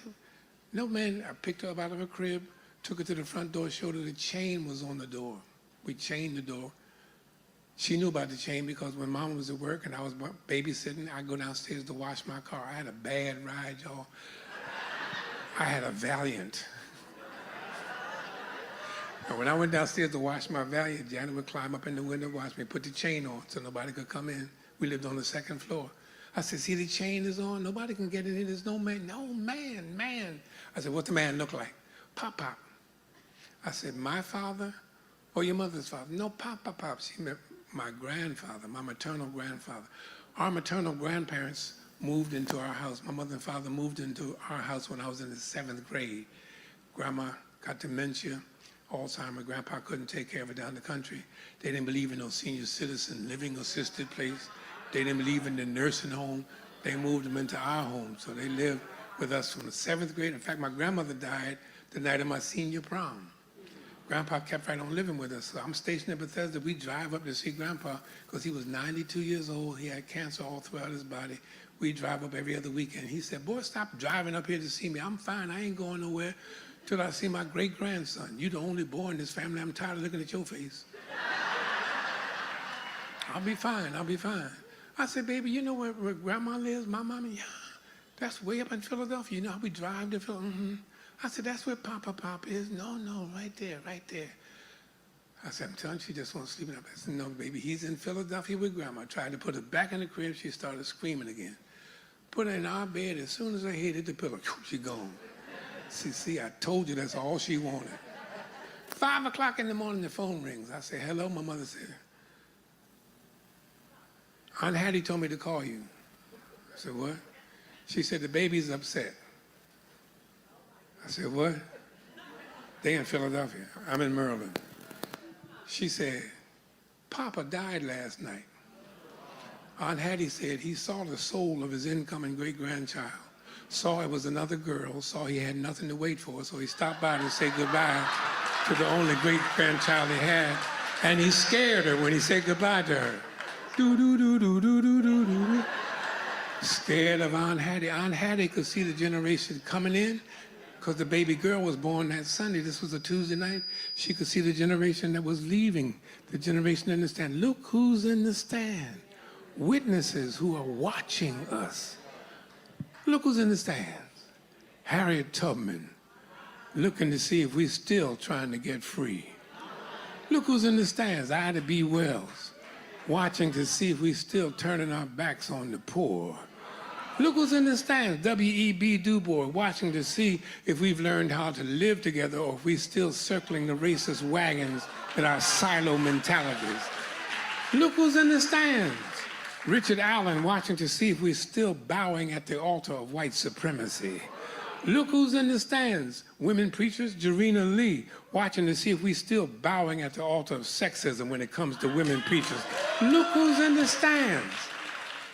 No, man. I picked her up out of her crib, took her to the front door, showed her the chain was on the door. We chained the door. She knew about the chain because when Mama was at work and I was babysitting, I'd go downstairs to wash my car. I had a bad ride, y'all. I had a Valiant. And when I went downstairs to wash my Valiant, Janet would climb up in the window, watch me, put the chain on so nobody could come in. We lived on the second floor. I said, see the chain is on? Nobody can get in here. There's no man. No, man, man. I said, what's the man look like? Pop, Pop. I said, my father or your mother's father? No, Pop, Pop, Pop. She meant my grandfather, my maternal grandfather. Our maternal grandparents moved into our house. My mother and father moved into our house when I was in the 7th grade. Grandma got dementia, Alzheimer's. Grandpa couldn't take care of her down the country. They didn't believe in no senior citizen living assisted place. They didn't believe in the nursing home. They moved them into our home. So they lived with us from the 7th grade. In fact, my grandmother died the night of my senior prom. Grandpa kept right on living with us. So I'm stationed at Bethesda. We drive up to see Grandpa because he was 92 years old. He had cancer all throughout his body. We drive up every other weekend. He said, boy, stop driving up here to see me. I'm fine. I ain't going nowhere till I see my great-grandson. You the only boy in this family. I'm tired of looking at your face. I'll be fine. I'll be fine. I said, baby, you know where Grandma lives, my mommy? Yeah, that's way up in Philadelphia. You know how we drive to Philadelphia? Mm-hmm. I said, that's where Pop is. No, right there, right there. I said, I'm telling you, she just won't sleep in her bed. I said, no, baby, he's in Philadelphia with Grandma. I tried to put her back in the crib. She started screaming again. Put her in our bed. As soon as I hit the pillow, she gone. See, I told you that's all she wanted. 5 o'clock in the morning, the phone rings. I say, hello, my mother said, Aunt Hattie told me to call you. I said, what? She said, the baby's upset. I said, what? They in Philadelphia. I'm in Maryland. She said, Papa died last night. Aunt Hattie said he saw the soul of his incoming great-grandchild, saw it was another girl, saw he had nothing to wait for, so he stopped by to say goodbye to the only great-grandchild he had, and he scared her when he said goodbye to her. Do-do-do-do-do-do-do-do. Scared of Aunt Hattie. Aunt Hattie could see the generation coming in because the baby girl was born that Sunday. This was a Tuesday night. She could see the generation that was leaving, the generation in the stand. Look who's in the stand. Witnesses who are watching us. Look who's in the stands. Harriet Tubman, looking to see if we're still trying to get free. Look who's in the stands. Ida B. Wells, watching to see if we're still turning our backs on the poor. Look who's in the stands. W.E.B. Du Bois, watching to see if we've learned how to live together or if we're still circling the racist wagons in our silo mentalities. Look who's in the stands. Richard Allen, watching to see if we're still bowing at the altar of white supremacy. Look who's in the stands. Women preachers, Jarena Lee, watching to see if we're still bowing at the altar of sexism when it comes to women preachers. Look who's in the stands.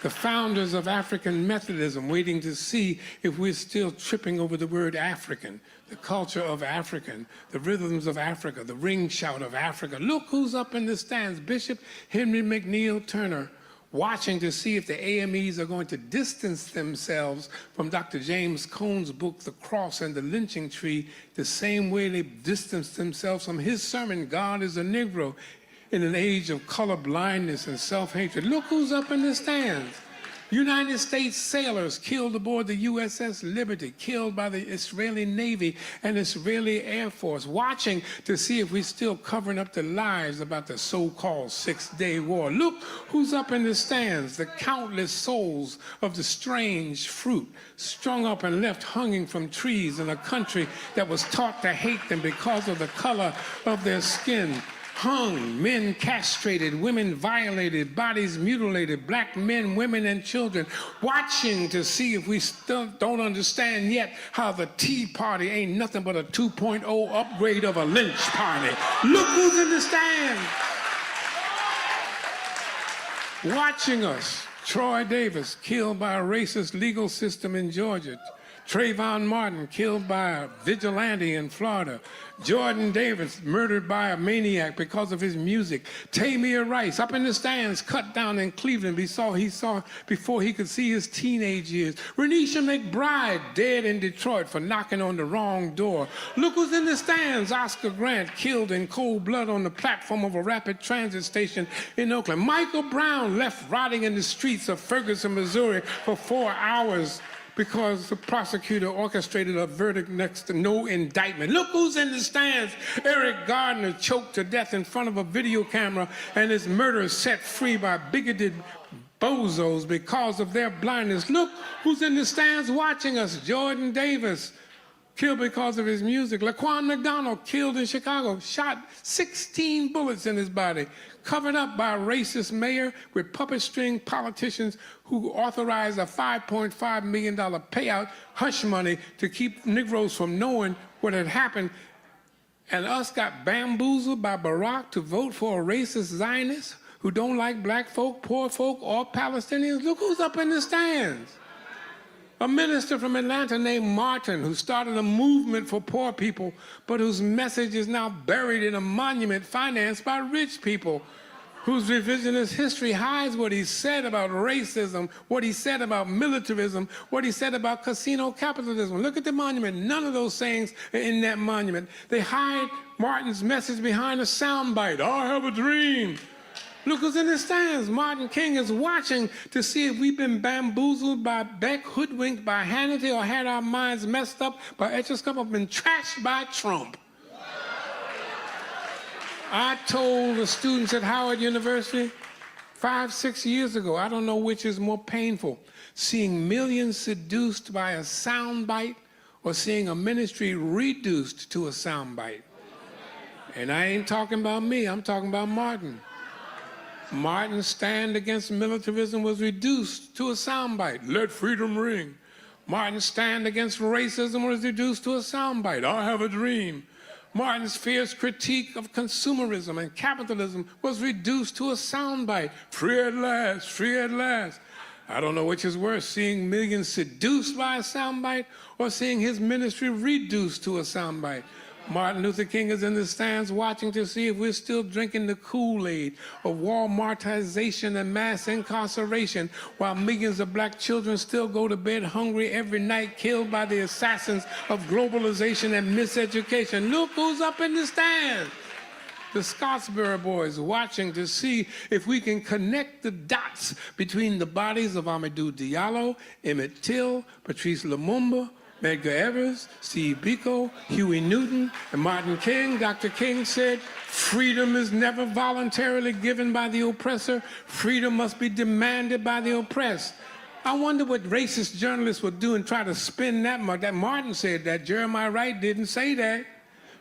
The founders of African Methodism, waiting to see if we're still tripping over the word African, the culture of African, the rhythms of Africa, the ring shout of Africa. Look who's up in the stands. Bishop Henry McNeil Turner, watching to see if the AMEs are going to distance themselves from Dr. James Cone's book, The Cross and the Lynching Tree, the same way they distanced themselves from his sermon, God is a Negro, in an age of color blindness and self-hatred. Look who's up in the stands. United States sailors killed aboard the USS Liberty, killed by the Israeli Navy and Israeli Air Force, watching to see if we're still covering up the lies about the so-called Six-Day War. Look who's up in the stands, the countless souls of the strange fruit, strung up and left hanging from trees in a country that was taught to hate them because of the color of their skin. Hung, men castrated, women violated, bodies mutilated, black men, women, and children, watching to see if we still don't understand yet how the Tea Party ain't nothing but a 2.0 upgrade of a lynch party. Look who's in the stand. Watching us, Troy Davis, killed by a racist legal system in Georgia. Trayvon Martin, killed by a vigilante in Florida. Jordan Davis, murdered by a maniac because of his music. Tamir Rice, up in the stands, cut down in Cleveland before he could see his teenage years. Renisha McBride, dead in Detroit for knocking on the wrong door. Look who's in the stands. Oscar Grant, killed in cold blood on the platform of a rapid transit station in Oakland. Michael Brown, left rotting in the streets of Ferguson, Missouri for 4 hours because the prosecutor orchestrated a verdict next to no indictment. Look who's in the stands. Eric Gardner, choked to death in front of a video camera, and his murderers set free by bigoted bozos because of their blindness. Look who's in the stands watching us. Jordan Davis, killed because of his music. Laquan McDonald, killed in Chicago, shot 16 bullets in his body, covered up by a racist mayor with puppet string politicians who authorized a $5.5 million payout, hush money, to keep Negroes from knowing what had happened. And us got bamboozled by Barack to vote for a racist Zionist who don't like black folk, poor folk, or Palestinians. Look who's up in the stands. A minister from Atlanta named Martin, who started a movement for poor people, but whose message is now buried in a monument financed by rich people, whose revisionist history hides what he said about racism, what he said about militarism, what he said about casino capitalism. Look at the monument. None of those sayings are in that monument. They hide Martin's message behind a soundbite. I have a dream. Look who's in the stands. Martin King is watching to see if we've been bamboozled by Beck, hoodwinked by Hannity, or had our minds messed up by Etcherscup, or been trashed by Trump. I told the students at Howard University 5, 6 years ago, I don't know which is more painful, seeing millions seduced by a soundbite or seeing a ministry reduced to a soundbite. And I ain't talking about me, I'm talking about Martin. Martin's stand against militarism was reduced to a soundbite. Let freedom ring. Martin's stand against racism was reduced to a soundbite. I have a dream. Martin's fierce critique of consumerism and capitalism was reduced to a soundbite. Free at last, free at last. I don't know which is worse, seeing millions seduced by a soundbite or seeing his ministry reduced to a soundbite. Martin Luther King is in the stands watching to see if we're still drinking the Kool-Aid of Walmartization and mass incarceration, while millions of black children still go to bed hungry every night, killed by the assassins of globalization and miseducation. Look who's up in the stands. The Scottsboro boys watching to see if we can connect the dots between the bodies of Amadou Diallo, Emmett Till, Patrice Lumumba, Medgar Evers, Steve Biko, Huey Newton, and Martin King. Dr. King said, freedom is never voluntarily given by the oppressor. Freedom must be demanded by the oppressed. I wonder what racist journalists would do and try to spin that. That Martin said that. Jeremiah Wright didn't say that.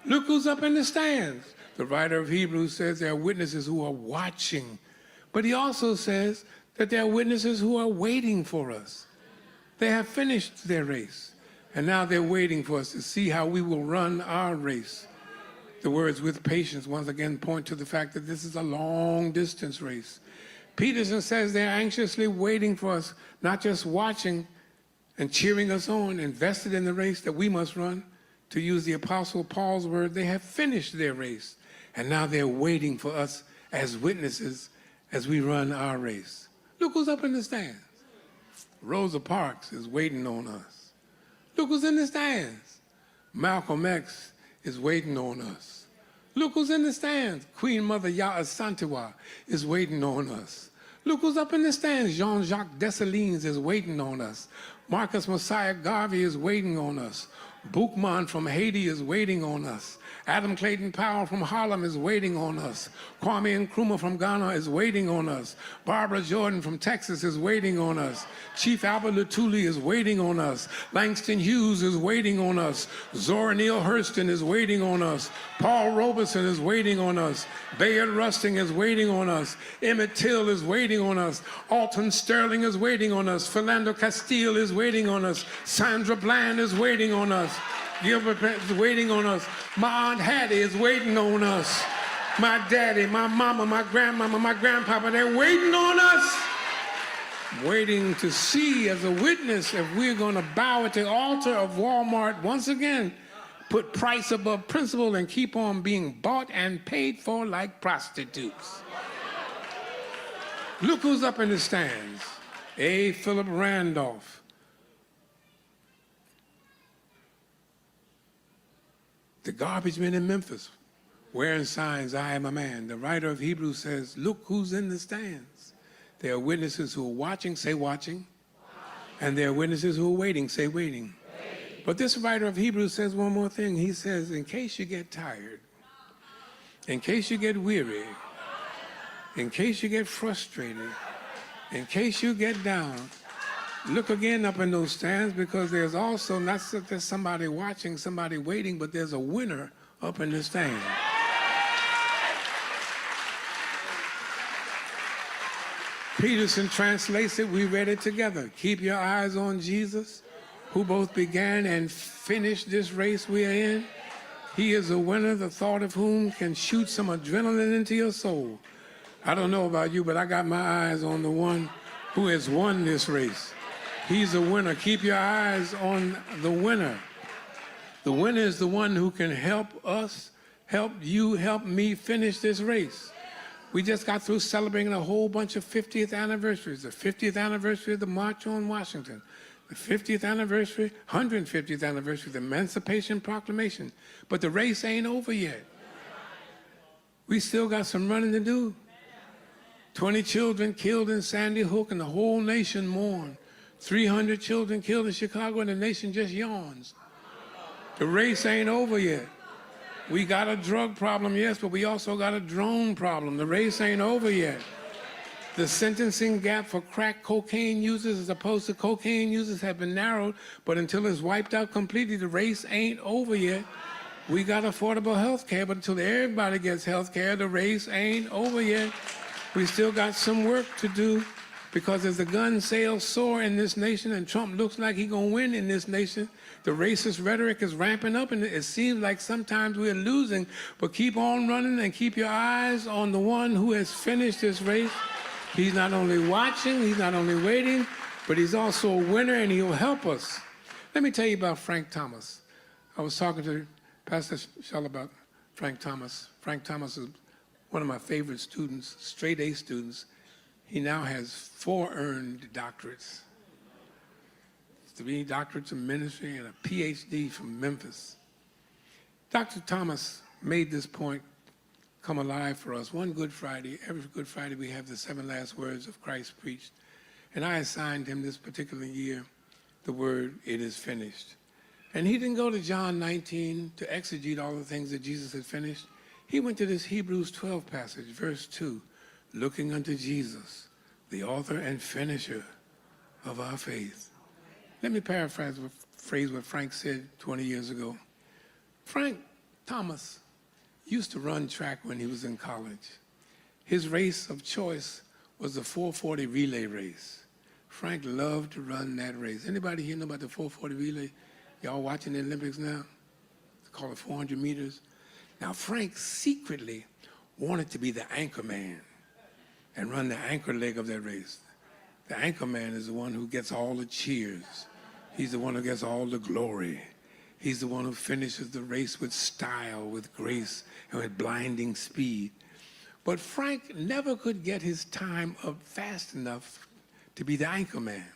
Look who's up in the stands. The writer of Hebrews says there are witnesses who are watching. But he also says that there are witnesses who are waiting for us. They have finished their race. And now they're waiting for us to see how we will run our race. The words with patience once again point to the fact that this is a long distance race. Peterson says they're anxiously waiting for us, not just watching and cheering us on, invested in the race that we must run. To use the Apostle Paul's word, they have finished their race. And now they're waiting for us as witnesses as we run our race. Look who's up in the stands. Rosa Parks is waiting on us. Look who's in the stands. Malcolm X is waiting on us. Look who's in the stands. Queen Mother Yaa Asantewaa is waiting on us. Look who's up in the stands. Jean-Jacques Dessalines is waiting on us. Marcus Messiah Garvey is waiting on us. Boukman from Haiti is waiting on us. Adam Clayton Powell from Harlem is waiting on us. Kwame Nkrumah from Ghana is waiting on us. Barbara Jordan from Texas is waiting on us. Chief Albert Lutuli is waiting on us. Langston Hughes is waiting on us. Zora Neale Hurston is waiting on us. Paul Robeson is waiting on us. Bayard Rustin is waiting on us. Emmett Till is waiting on us. Alton Sterling is waiting on us. Philando Castile is waiting on us. Sandra Bland is waiting on us. Gilbert is waiting on us. My Aunt Hattie is waiting on us. My daddy, my mama, my grandmama, my grandpapa, they're waiting on us. Waiting to see as a witness if we're going to bow at the altar of Walmart once again, put price above principle, and keep on being bought and paid for like prostitutes. Look who's up in the stands. A. Philip Randolph. The garbage men in Memphis, wearing signs, I am a man. The writer of Hebrews says, look who's in the stands. There are witnesses who are watching, say watching. And there are witnesses who are waiting, say waiting. But this writer of Hebrews says one more thing. He says, in case you get tired, in case you get weary, in case you get frustrated, in case you get down, look again up in those stands, because there's also not just somebody watching, somebody waiting, but there's a winner up in the stand. Peterson translates it, we read it together. Keep your eyes on Jesus, who both began and finished this race we are in. He is a winner, the thought of whom can shoot some adrenaline into your soul. I don't know about you, but I got my eyes on the one who has won this race. He's a winner. Keep your eyes on the winner. The winner is the one who can help us, help you, help me finish this race. We just got through celebrating a whole bunch of 50th anniversaries. The 50th anniversary of the March on Washington. The 50th anniversary, 150th anniversary of the Emancipation Proclamation. But the race ain't over yet. We still got some running to do. 20 children killed in Sandy Hook and the whole nation mourned. 300 children killed in Chicago and the nation just yawns. The race ain't over yet. We got a drug problem, yes, but we also got a drone problem. The race ain't over yet. The sentencing gap for crack cocaine users as opposed to cocaine users have been narrowed, but until it's wiped out completely, the race ain't over yet. We got affordable health care, but until everybody gets health care, the race ain't over yet. We still got some work to do, because as the gun sales soar in this nation and Trump looks like he's gonna win in this nation, the racist rhetoric is ramping up and it seems like sometimes we're losing, but keep on running and keep your eyes on the one who has finished this race. He's not only watching, he's not only waiting, but he's also a winner and he'll help us. Let me tell you about Frank Thomas. I was talking to Pastor Shell about Frank Thomas. Frank Thomas is one of my favorite students, straight A students. He now has 4 earned doctorates. 3 doctorates in ministry and a PhD from Memphis. Dr. Thomas made this point come alive for us. One Good Friday, every Good Friday we have the 7 last words of Christ preached. And I assigned him this particular year the word, "It is finished." And he didn't go to John 19 to exegete all the things that Jesus had finished. He went to this Hebrews 12 passage, verse 2, looking unto Jesus, the author and finisher of our faith. Let me paraphrase what Frank said 20 years ago. Frank Thomas used to run track when he was in college. His race of choice was the 440 relay race. Frank loved to run that race. Anybody here know about the 440 relay? Y'all watching the Olympics now? They call it 400 meters. Now, Frank secretly wanted to be the anchor man and run the anchor leg of that race. The anchor man is the one who gets all the cheers. He's the one who gets all the glory. He's the one who finishes the race with style, with grace, and with blinding speed. But Frank never could get his time up fast enough to be the anchor man,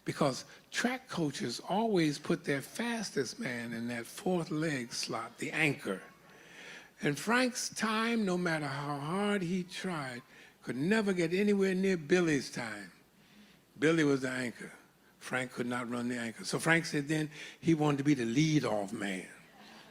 because track coaches always put their fastest man in that 4th leg slot, the anchor. And Frank's time, no matter how hard he tried, could never get anywhere near Billy's time. Billy was the anchor. Frank could not run the anchor. So Frank said then he wanted to be the lead-off man.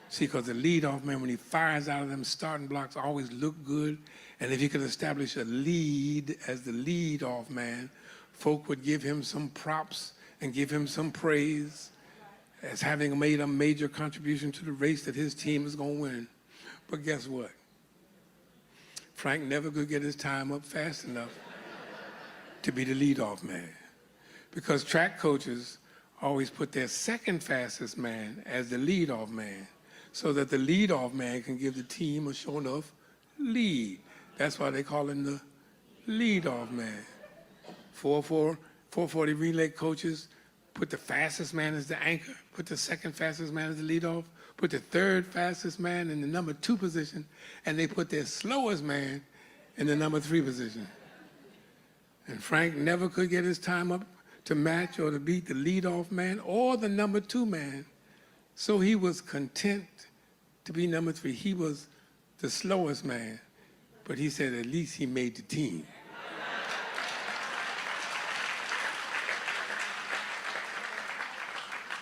See, because the lead-off man, when he fires out of them starting blocks, always look good. And if he could establish a lead as the lead-off man, folk would give him some props and give him some praise as having made a major contribution to the race that his team is going to win. But guess what? Frank never could get his time up fast enough to be the lead-off man, because track coaches always put their second fastest man as the lead-off man so that the lead-off man can give the team a sure enough lead. That's why they call him the lead-off man. 440 relay coaches put the fastest man as the anchor, put the second fastest man as the lead-off, put the third fastest man in the number 2 position, and they put their slowest man in the number 3 position. And Frank never could get his time up to match or to beat the lead-off man or the number 2 man. So he was content to be number 3. He was the slowest man, but he said at least he made the team.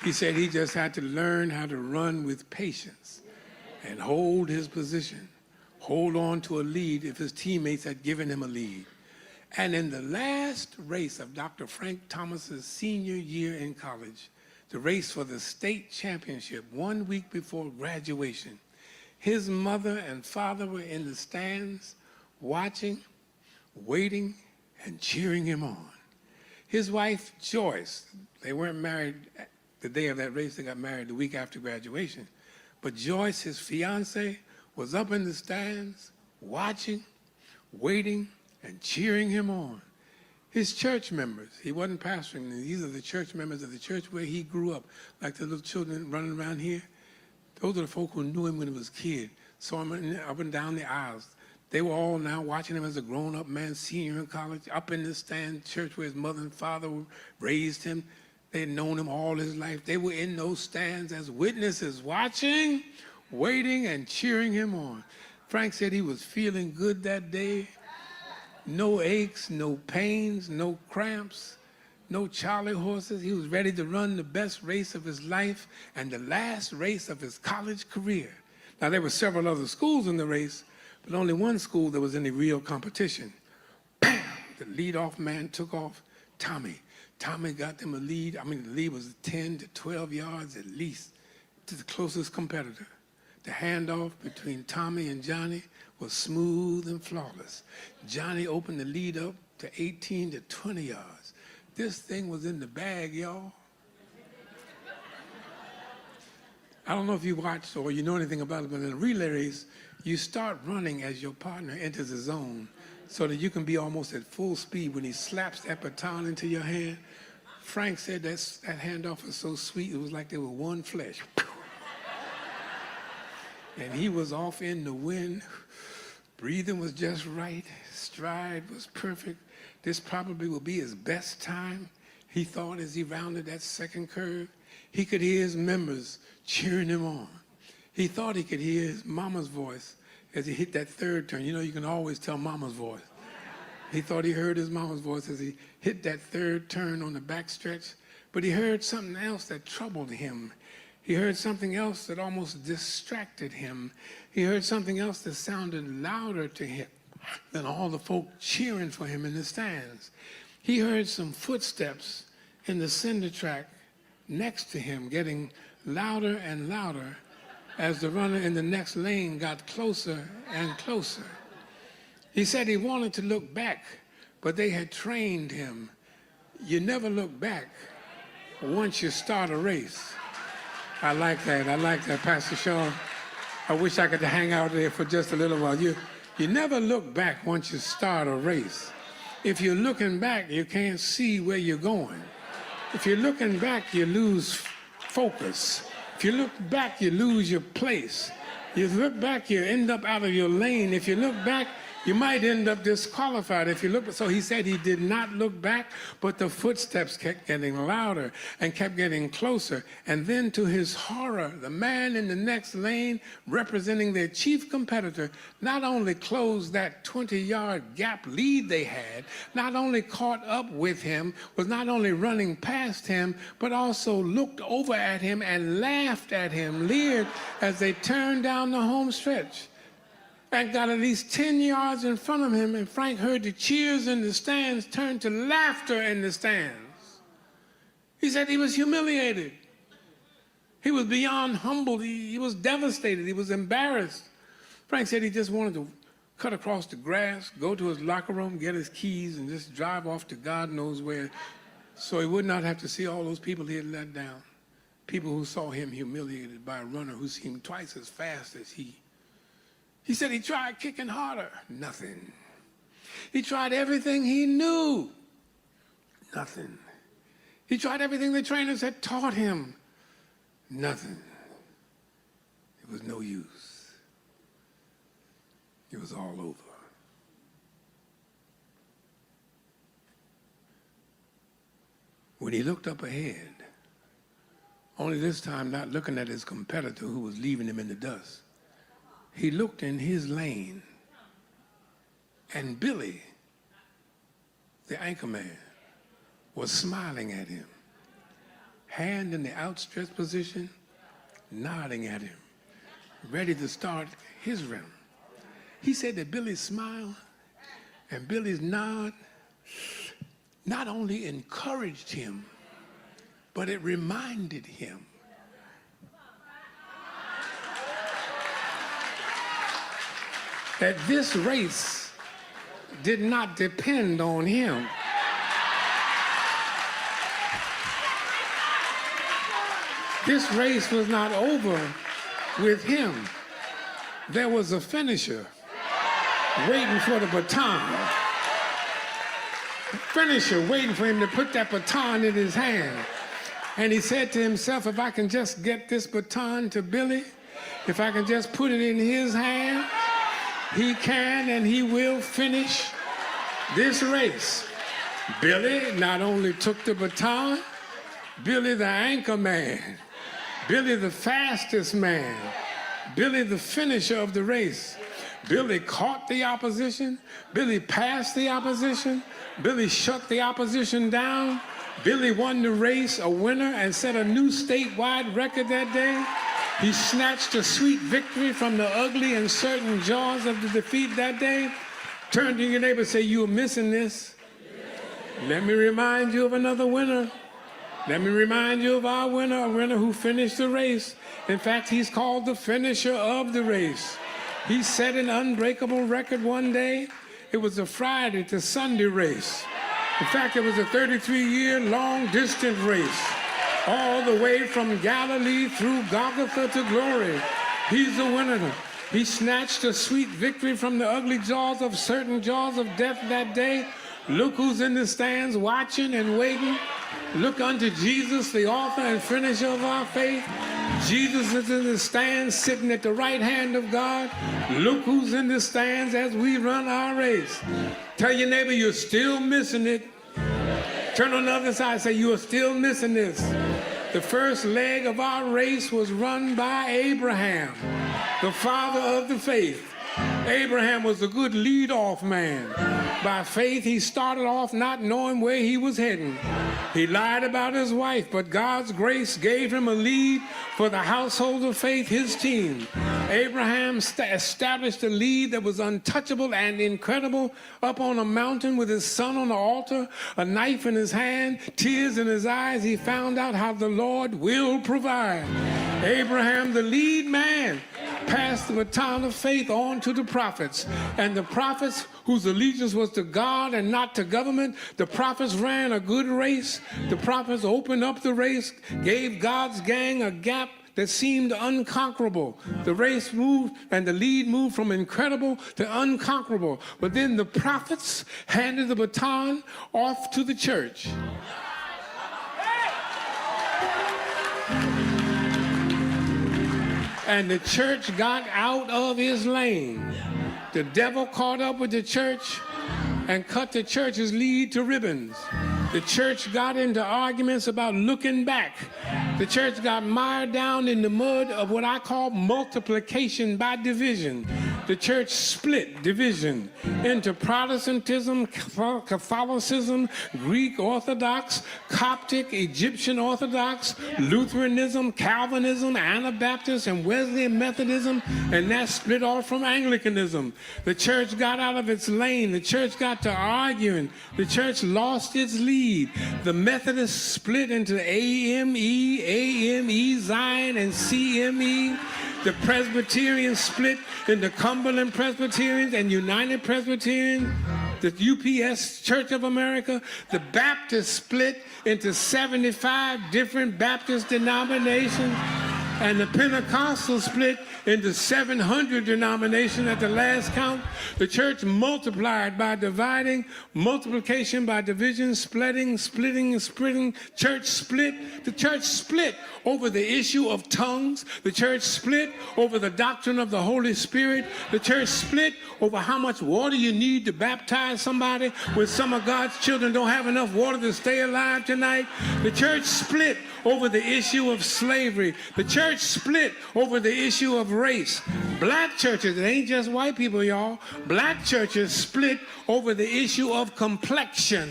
He said he just had to learn how to run with patience and hold his position, hold on to a lead if his teammates had given him a lead. And in the last race of Dr. Frank Thomas's senior year in college, the race for the state championship 1 week before graduation, his mother and father were in the stands watching, waiting, and cheering him on. His wife, Joyce, they weren't married the day of that race, they got married the week after graduation. But Joyce, his fiance, was up in the stands watching, waiting, and cheering him on. His church members, he wasn't pastoring, these are the church members of the church where he grew up, like the little children running around here. Those are the folk who knew him when he was a kid, saw him up and down the aisles. They were all now watching him as a grown-up man, senior in college, up in the stand, church where his mother and father raised him. They had known him all his life. They were in those stands as witnesses, watching, waiting, and cheering him on. Frank said he was feeling good that day. No aches, no pains, no cramps, no Charlie horses. He was ready to run the best race of his life and the last race of his college career. Now, there were several other schools in the race, but only one school that was any real competition. Bam! The leadoff man took off. Tommy got them a lead. I mean, the lead was 10 to 12 yards at least to the closest competitor. The handoff between Tommy and Johnny was smooth and flawless. Johnny opened the lead up to 18 to 20 yards. This thing was in the bag, y'all. I don't know if you watched or you know anything about it, but in a relay race, you start running as your partner enters the zone so that you can be almost at full speed when he slaps that baton into your hand. Frank said that handoff was so sweet, it was like they were one flesh. And he was off in the wind. Breathing was just right. Stride was perfect. This probably will be his best time, he thought as he rounded that second curve. He could hear his members cheering him on. He thought he could hear his mama's voice as he hit that third turn. You know, you can always tell mama's voice. He thought he heard his mama's voice as he hit that third turn on the backstretch, but he heard something else that troubled him. He heard something else that almost distracted him. He heard something else that sounded louder to him than all the folk cheering for him in the stands. He heard some footsteps in the cinder track next to him getting louder and louder as the runner in the next lane got closer and closer. He said he wanted to look back, but they had trained him. You never look back once you start a race. I like that, Pastor Sean. I wish I could hang out there for just a little while. You never look back once you start a race. If you're looking back, you can't see where you're going. If you're looking back, you lose focus. If you look back, you lose your place. You look back, you end up out of your lane. If you look back, you might end up disqualified if you look. So he said he did not look back, but the footsteps kept getting louder and kept getting closer. And then to his horror, the man in the next lane, representing their chief competitor, not only closed that 20-yard gap lead they had, not only caught up with him, was not only running past him, but also looked over at him and laughed at him, leered as they turned down the home stretch. Frank got at least 10 yards in front of him, and Frank heard the cheers in the stands turn to laughter in the stands. He said he was humiliated. He was beyond humbled. He was devastated. He was embarrassed. Frank said he just wanted to cut across the grass, go to his locker room, get his keys, and just drive off to God knows where so he would not have to see all those people he had let down, people who saw him humiliated by a runner who seemed twice as fast as he. He said he tried kicking harder. Nothing. He tried everything he knew. Nothing. He tried everything the trainers had taught him. Nothing. It was no use. It was all over. When he looked up ahead, only this time not looking at his competitor who was leaving him in the dust, he looked in his lane, and Billy, the anchor man, was smiling at him, hand in the outstretched position, nodding at him, ready to start his run. He said that Billy's smile and Billy's nod not only encouraged him, but it reminded him that this race did not depend on him. This race was not over with him. There was a finisher waiting for the baton. A finisher waiting for him to put that baton in his hand. And he said to himself, if I can just get this baton to Billy, if I can just put it in his hand, he can and he will finish this race. Billy not only took the baton, Billy the anchor man, Billy the fastest man, Billy the finisher of the race, Billy caught the opposition. Billy passed the opposition. Billy shut the opposition down. Billy won the race, a winner, and set a new statewide record that day. He snatched a sweet victory from the ugly and certain jaws of the defeat that day. Turn to your neighbor and say, "You are missing this." Let me remind you of another winner. Let me remind you of our winner, a winner who finished the race. In fact, he's called the finisher of the race. He set an unbreakable record one day. It was a Friday to Sunday race. In fact, it was a 33-year long-distance race, all the way from Galilee through Golgotha to glory. He's the winner. He snatched a sweet victory from the ugly jaws of certain jaws of death that day. Look who's in the stands watching and waiting. Look unto Jesus, the author and finisher of our faith. Jesus is in the stands sitting at the right hand of God. Look who's in the stands as we run our race. Tell your neighbor you're still missing it. Turn on the other side and say, "You are still missing this." The first leg of our race was run by Abraham, the father of the faith. Abraham was a good lead-off man. By faith, he started off not knowing where he was heading. He lied about his wife, but God's grace gave him a lead for the household of faith, his team. Abraham established a lead that was untouchable and incredible up on a mountain with his son on the altar, a knife in his hand, tears in his eyes. He found out how the Lord will provide. Abraham, the lead man, passed the baton of faith on to the prophets. And the prophets, whose allegiance was to God and not to government, the prophets ran a good race. The prophets opened up the race, gave God's gang a gap that seemed unconquerable. The race moved and the lead moved from incredible to unconquerable. But then the prophets handed the baton off to the church. And the church got out of his lane. The devil caught up with the church and cut the church's lead to ribbons. The church got into arguments about looking back. The church got mired down in the mud of what I call multiplication by division. The church split division into Protestantism, Catholicism, Greek Orthodox, Coptic, Egyptian Orthodox, Lutheranism, Calvinism, Anabaptist, and Wesleyan Methodism, and that split off from Anglicanism. The church got out of its lane. The church got to arguing. The church lost its lead. The Methodists split into AME, Zion, and CME. The Presbyterians split into Cumberland Presbyterians and United Presbyterians. The UPS Church of America. The Baptists split into 75 different Baptist denominations. And the Pentecostals split into 700 denominations at the last count. The church multiplied by dividing, multiplication by division, splitting. Church split. The church split over the issue of tongues. The church split over the doctrine of the Holy Spirit. The church split over how much water you need to baptize somebody when some of God's children don't have enough water to stay alive tonight. The church split over the issue of slavery. The church split over the issue of race. Black churches, it ain't just white people, y'all. Black churches split over the issue of complexion.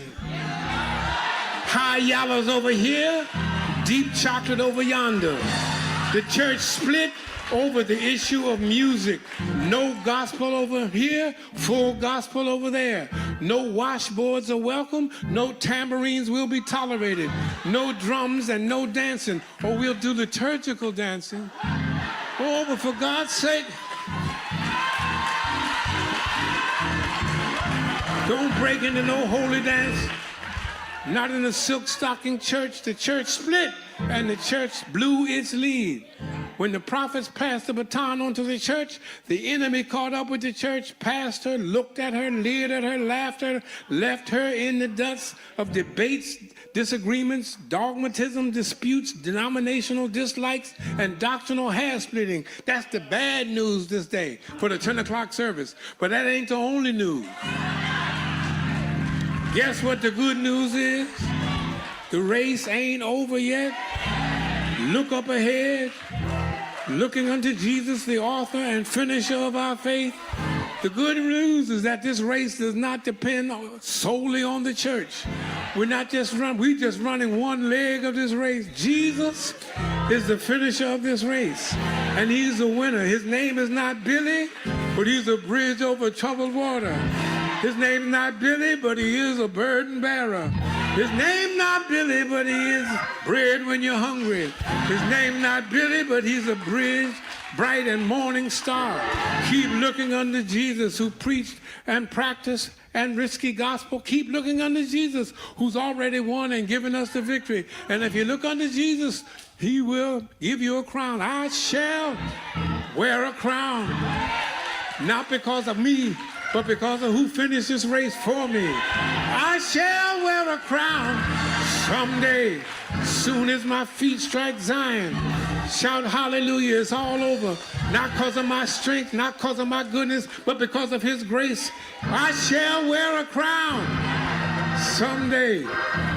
High yellows over here, deep chocolate over yonder. The church split over the issue of music. No gospel over here, full gospel over there. No washboards are welcome. No tambourines will be tolerated. No drums and no dancing. Or we'll do liturgical dancing. Oh, but for God's sake, don't break into no holy dance. Not in a silk stocking church. The church split and the church blew its lead. When the prophets passed the baton on to the church, the enemy caught up with the church, passed her, looked at her, leered at her, laughed at her, left her in the dust of debates, disagreements, dogmatism, disputes, denominational dislikes, and doctrinal hair splitting. That's the bad news this day for the 10 o'clock service. But that ain't the only news. Guess what the good news is? The race ain't over yet. Look up ahead. Looking unto Jesus, the author and finisher of our faith. The good news is that this race does not depend solely on the church. We just running one leg of this race. Jesus is the finisher of this race, and he's the winner. His name is not Billy, but he's a bridge over troubled water. His name is not Billy, but he is a burden bearer. His name not Billy, but he is bread when you're hungry. His name not Billy, but he's a bridge, bright and morning star. Keep looking unto Jesus, who preached and practiced and risky gospel. Keep looking unto Jesus, who's already won and given us the victory. And if you look unto Jesus, he will give you a crown. I shall wear a crown, not because of me, but because of who finished this race for me. I shall wear a crown someday, soon as my feet strike Zion. Shout hallelujah, it's all over. Not because of my strength, not because of my goodness, but because of his grace. I shall wear a crown someday.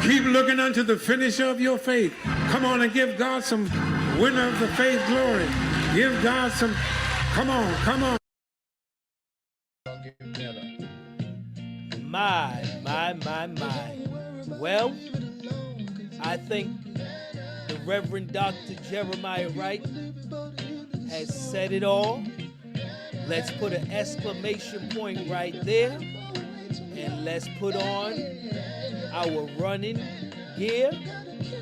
Keep looking unto the finisher of your faith. Come on and give God some winner of the faith glory. Give God some, come on, come on. My. Well, I think the Reverend Dr. Jeremiah Wright has said it all. Let's put an exclamation point right there, and let's put on our running gear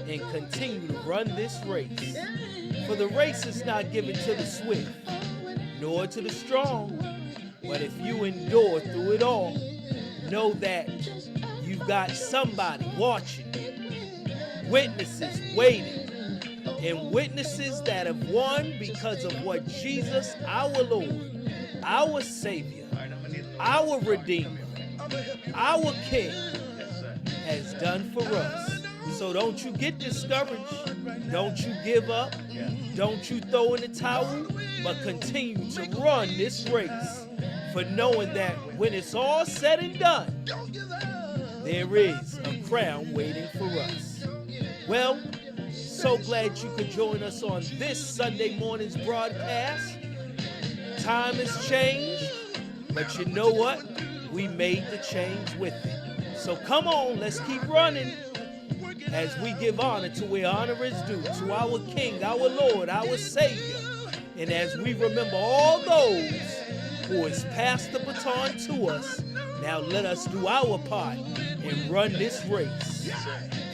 and continue to run this race. For the race is not given to the swift, nor to the strong, but if you endure through it all, know that you've got somebody watching, witnesses waiting, and witnesses that have won because of what Jesus, our Lord, our Savior, our Redeemer, our King, has done for us. So don't you get discouraged. Don't you give up. Don't you throw in the towel, but continue to run this race. For knowing that when it's all said and done, there is a crown waiting for us. Well, so glad you could join us on this Sunday morning's broadcast. Time has changed, but you know what? We made the change with it. So come on, let's keep running as we give honor to where honor is due, to our King, our Lord, our Savior. And as we remember all those who has passed the baton to us, now let us do our part and run this race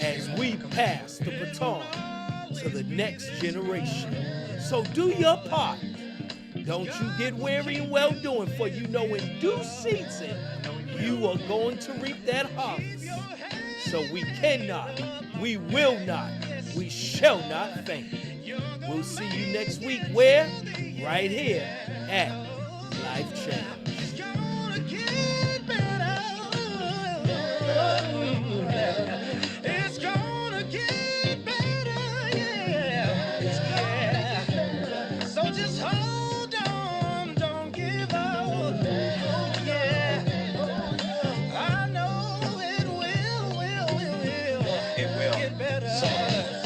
as we pass the baton to the next generation. So do your part. Don't you get weary in well doing, for you know in due season you are going to reap that harvest. So we cannot, we will not, we shall not faint. We'll see you next week where? Right here at Life Change. It's gonna get better, yeah. So just hold on, don't give up, yeah. I know it will get better.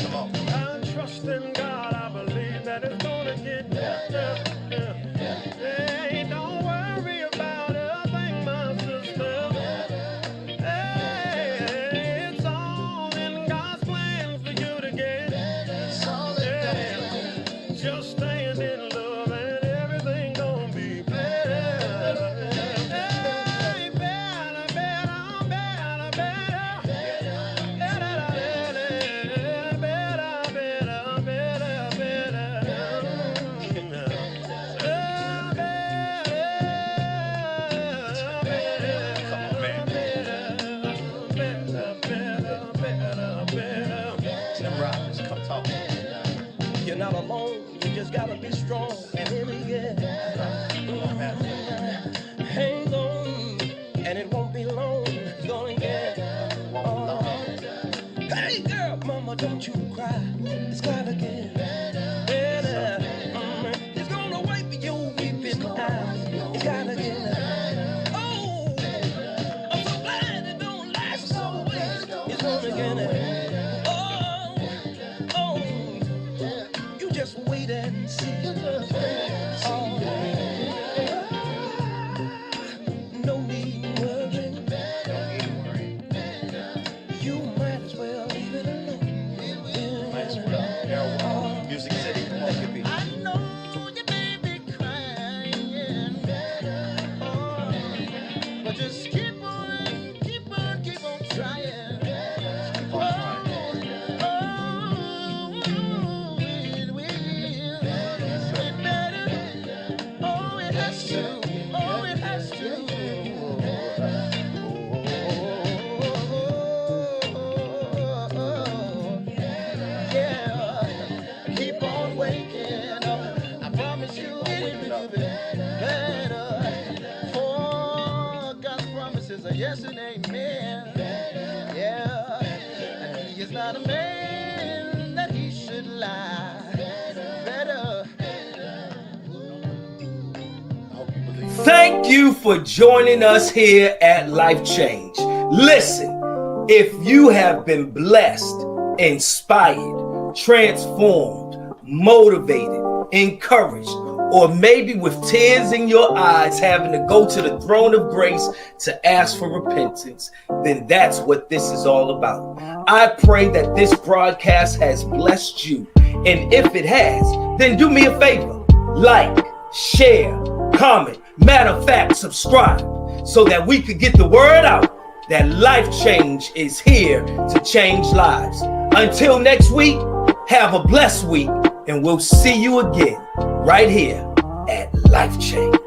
Come on. I'm trusting God, I believe that it's gonna get better. Hey, don't worry about a thing, my sister. Hey, it's all in God's plan for you to get. Hey, just stand in love and everything gonna be better. Hey, better, better, better, better. Tim Robbins, come talk. You're not alone, you just gotta be strong and in the hang on, and it won't be long. It's gonna get hey girl, mama, don't you cry. It's gotta get better. It's gonna wipe your weeping eyes. It's gotta get oh, I'm so glad it don't last always. It's gonna get oh, you just wait and see. Oh, just keep on trying. Keep on trying. It will. It better. Oh, it has to. Oh, it has to. Yeah. Keep on waking up. I promise you it will be better. For God's promises are yes and amen. Yeah. And he is not a man that he should lie. Better. Thank you for joining us here at Life Change. Listen, if you have been blessed, inspired, transformed, motivated, encouraged, or maybe with tears in your eyes having to go to the throne of grace to ask for repentance, then that's what this is all about. I pray that this broadcast has blessed you. And if it has, then do me a favor. Like, share, comment, matter of fact, subscribe so that we could get the word out that Life Change is here to change lives. Until next week, have a blessed week, and we'll see you again right here at Life Change.